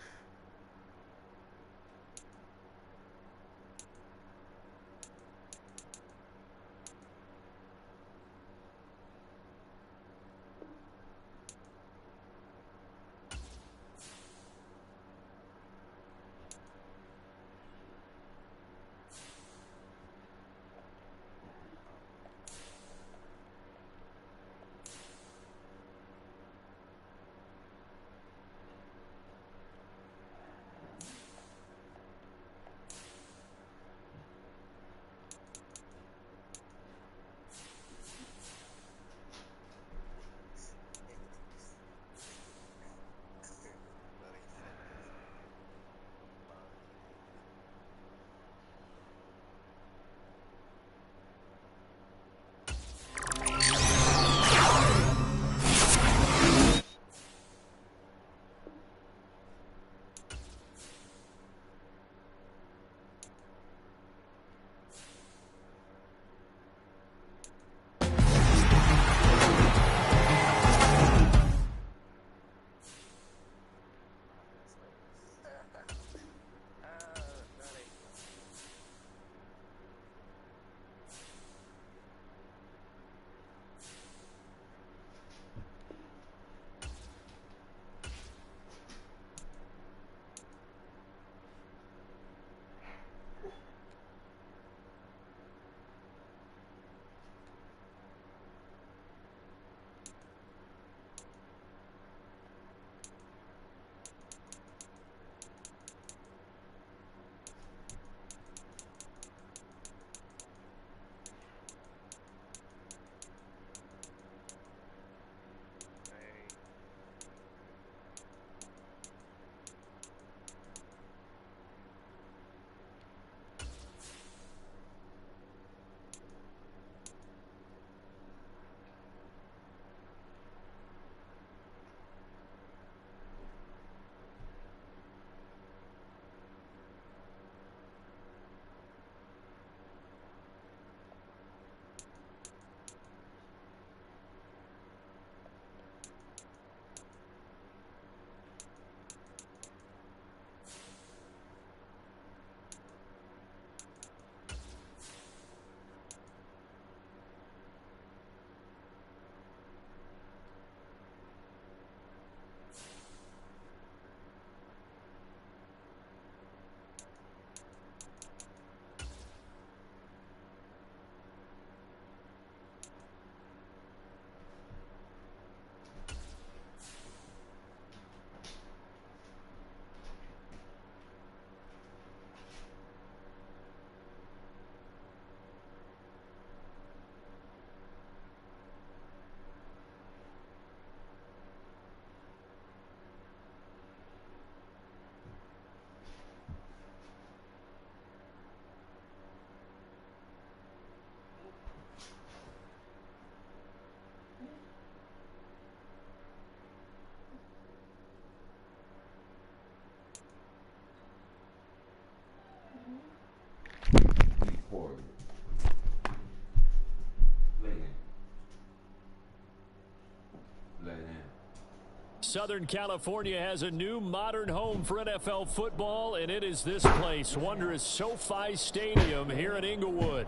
Southern California has a new modern home for NFL football, and it is this place, wondrous SoFi Stadium here in Inglewood.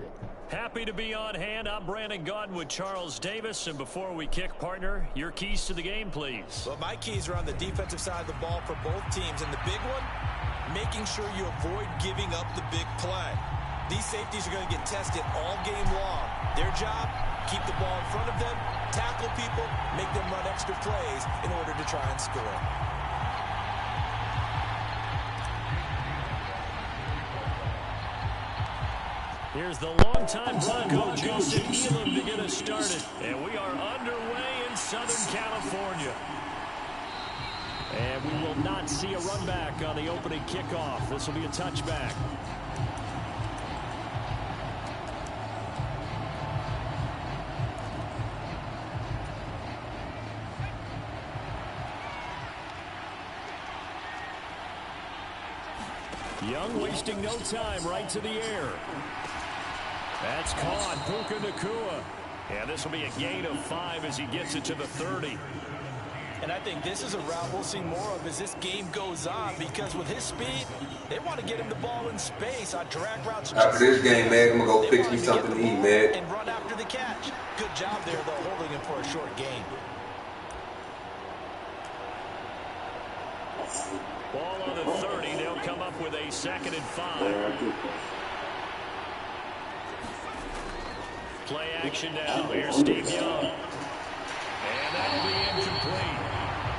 Happy to be on hand. I'm Brandon Gaudin with Charles Davis, and before we kick, partner, your keys to the game, please. Well, my keys are on the defensive side of the ball for both teams, and the big one, making sure you avoid giving up the big play. These safeties are going to get tested all game long. Their job, keep the ball in front of them, tackle people, make them run extra plays in order to try and score. Here's the longtime Bronco, Jason Elam, to get us started. And we are underway in Southern California. And we will not see a run back on the opening kickoff. This will be a touchback. Young wasting no time, right to the air. That's caught, Puka Nacua. And this will be a gain of 5 as he gets it to the 30. And I think this is a route we'll see more of as this game goes on, because with his speed, they want to get him the ball in space on drag routes. After this game, man, I'm going to go fix me something to eat, man. And run after the catch. Good job there, though, holding him for a short gain. Ball on the 30. They'll come up with a 2nd and 5. Play action now. Here's Steve Young. And that'll be incomplete.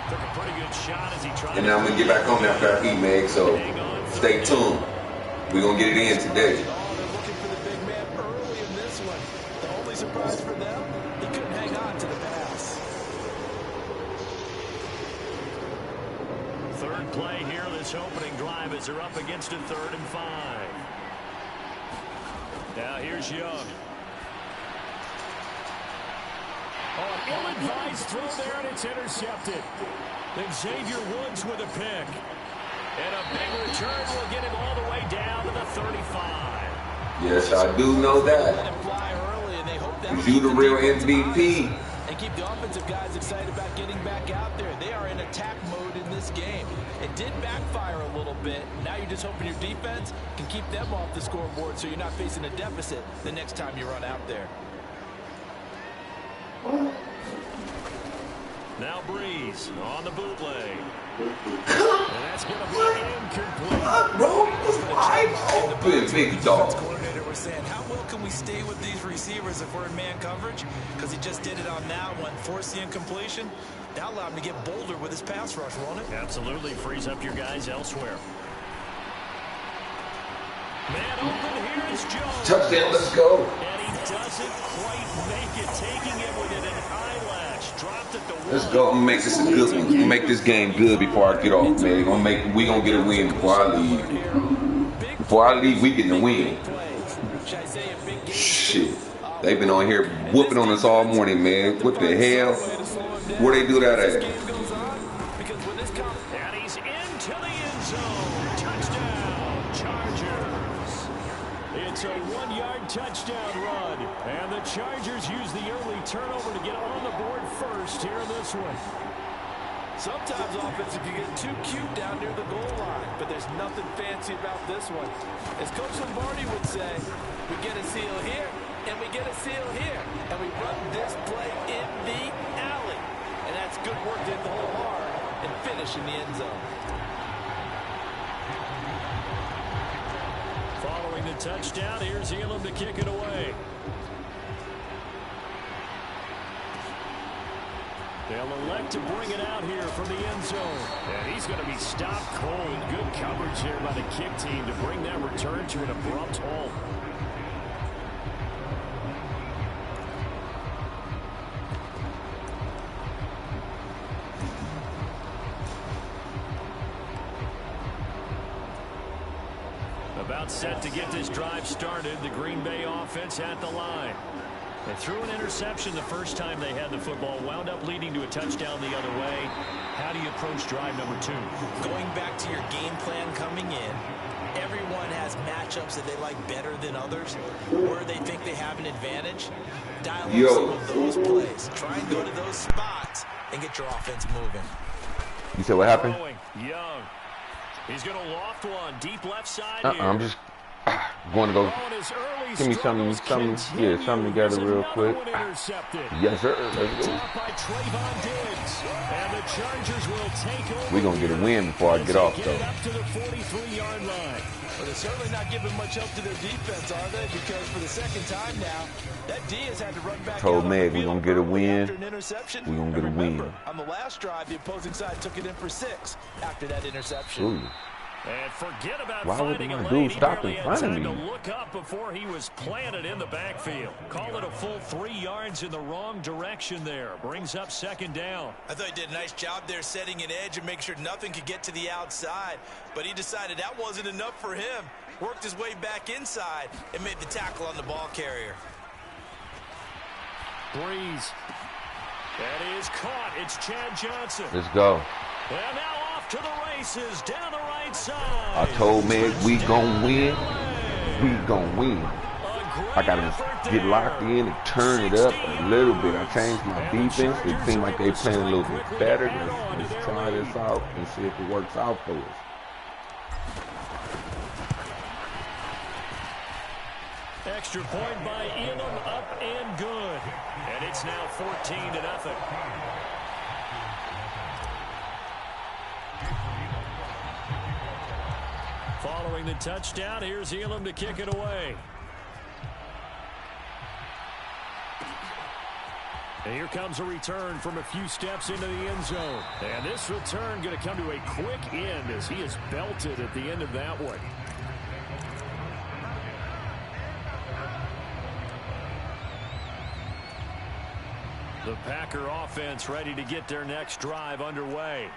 Took a pretty good shot as he tried. And now I'm going to get back on after I eat, man, so stay tuned. We're going to get it in today. They're looking for the big man early in this one. The only surprise for them, he couldn't hang on to the pass. Third play here, this opening drive as they're up against a 3rd and 5. Now here's Young. Oh, an ill-advised throw there, and it's intercepted. Then Xavier Woods with a pick. And a big return will get him all the way down to the 35. Yes, I do know that. Let him fly early, and they hope that You the real MVP. and keep the offensive guys excited about getting back out there. They are in attack mode in this game. It did backfire a little bit. Now you're just hoping your defense can keep them off the scoreboard so you're not facing a deficit the next time you run out there. Now Breeze on the bootleg. And that's going to be incomplete. Bro, he was wide open, big dog. Coordinator was saying, how well can we stay with these receivers if we're in man coverage? Because he just did it on that one, forced the incompletion. That allowed him to get bolder with his pass rush, won't it? Absolutely frees up your guys elsewhere. Man open, here is Jones. Touchdown, let's go. And he doesn't quite make it, taking it with an eyelash. Dropped at the wall. Let's go. I'm gonna make this a good one. I'm gonna make this game good before I get off, man. We gonna get a win before I leave. Before I leave, we getting a win. Shit. They've been on here whooping on us all morning, man. What the hell? Where they do that at? And he's into the end zone. Touchdown, Chargers. It's a 1-yard touchdown run. And the Chargers use the early turnover to get on the board first here in this one. Sometimes offense can get too cute down near the goal line, but there's nothing fancy about this one. As Coach Lombardi would say, we get a seal here, and we get a seal here, and we run this play in the alley. And that's good work to hit the hole hard and finish in the end zone. Following the touchdown, here's Elam to kick it away. They'll elect to bring it out here from the end zone. And he's going to be stopped cold. Good coverage here by the kick team to bring that return to an abrupt halt. About set to get this drive started. The Green Bay offense at the line. They threw an interception the first time they had the football, wound up leading to a touchdown the other way. How do you approach drive number 2? Going back to your game plan coming in, everyone has matchups that they like better than others, where they think they have an advantage. Dial up some of those plays. Try and go to those spots and get your offense moving. You said what happened? Young. He's going to loft one deep left side here. I'm just going to go. Give me something together real quick. Yes, sir. Let's go. We're going to get a win before I get off, though. Up to the 43-yard line. But they're certainly not giving much help to their defense, are they? Because for the second time now, that D has had to run back. Told Meg we're going to get a win. We're going to get a win. On the last drive, the opposing side took it in for 6 after that interception. Ooh. And forget about Why would finding my a dude lane. He stop barely in had front of time me? to look up before he was planted in the backfield. Call it a full 3 yards in the wrong direction there. Brings up second down. I thought he did a nice job there setting an edge and make sure nothing could get to the outside. But he decided that wasn't enough for him. Worked his way back inside and made the tackle on the ball carrier. Breeze. That is caught. It's Chad Johnson. Let's go. And now off to the races down the right side. I told Meg we gon' win. We gon' win. A I got to get locked in and turn it up a little bit. I changed my defense. It seems like they're playing a little bit better. Let's try this out and see if it works out for us. Extra point by Elam, up and good. And it's now 14-0. Following the touchdown, here's Elam to kick it away. And here comes a return from a few steps into the end zone. And this return going to come to a quick end as he is belted at the end of that one. The Packer offense ready to get their next drive underway.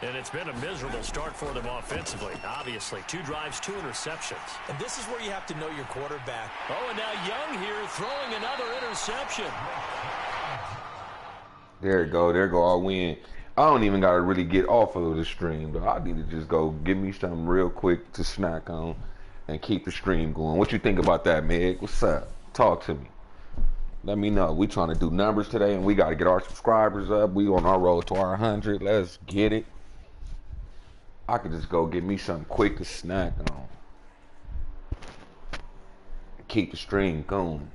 And it's been a miserable start for them offensively. Obviously, 2 drives, 2 interceptions. And this is where you have to know your quarterback. Oh, and now Young here throwing another interception. There you go. There go our win. I don't even got to really get off of the stream, though. I need to just go give me something real quick to snack on and keep the stream going. What you think about that, Meg? What's up? Talk to me. Let me know. We trying to do numbers today, and we got to get our subscribers up. We on our road to our 100. Let's get it. I could just go get me something quick to snack on. Keep the stream going.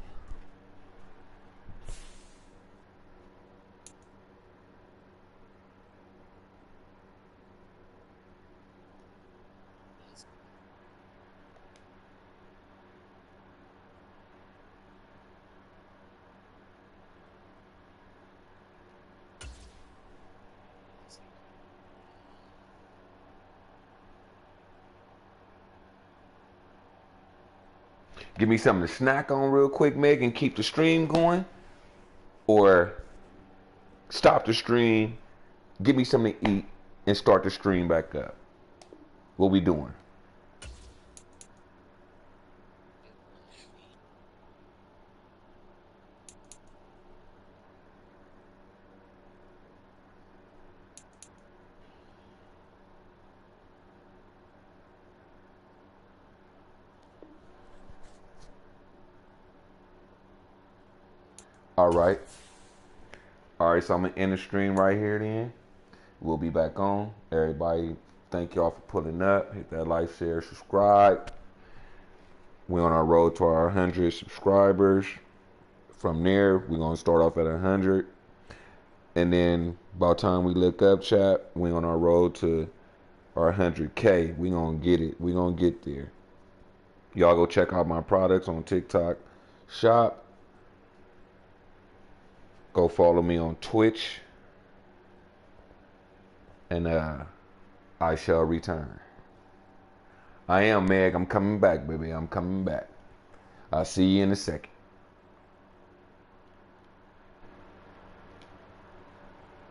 Give me something to snack on real quick, Meg, and keep the stream going. Or stop the stream, give me something to eat, and start the stream back up. What we doing? All right, so I'm going to end the stream right here then. We'll be back on. Everybody, thank y'all for pulling up. Hit that like, share, subscribe. We're on our road to our 100 subscribers. From there, we're going to start off at 100. And then by the time we look up, chat, we're on our road to our 100K. We're going to get it. We're going to get there. Y'all go check out my products on TikTok Shop. Go follow me on Twitch. And I shall return. I am Meg. I'm coming back, baby. I'm coming back. I'll see you in a second.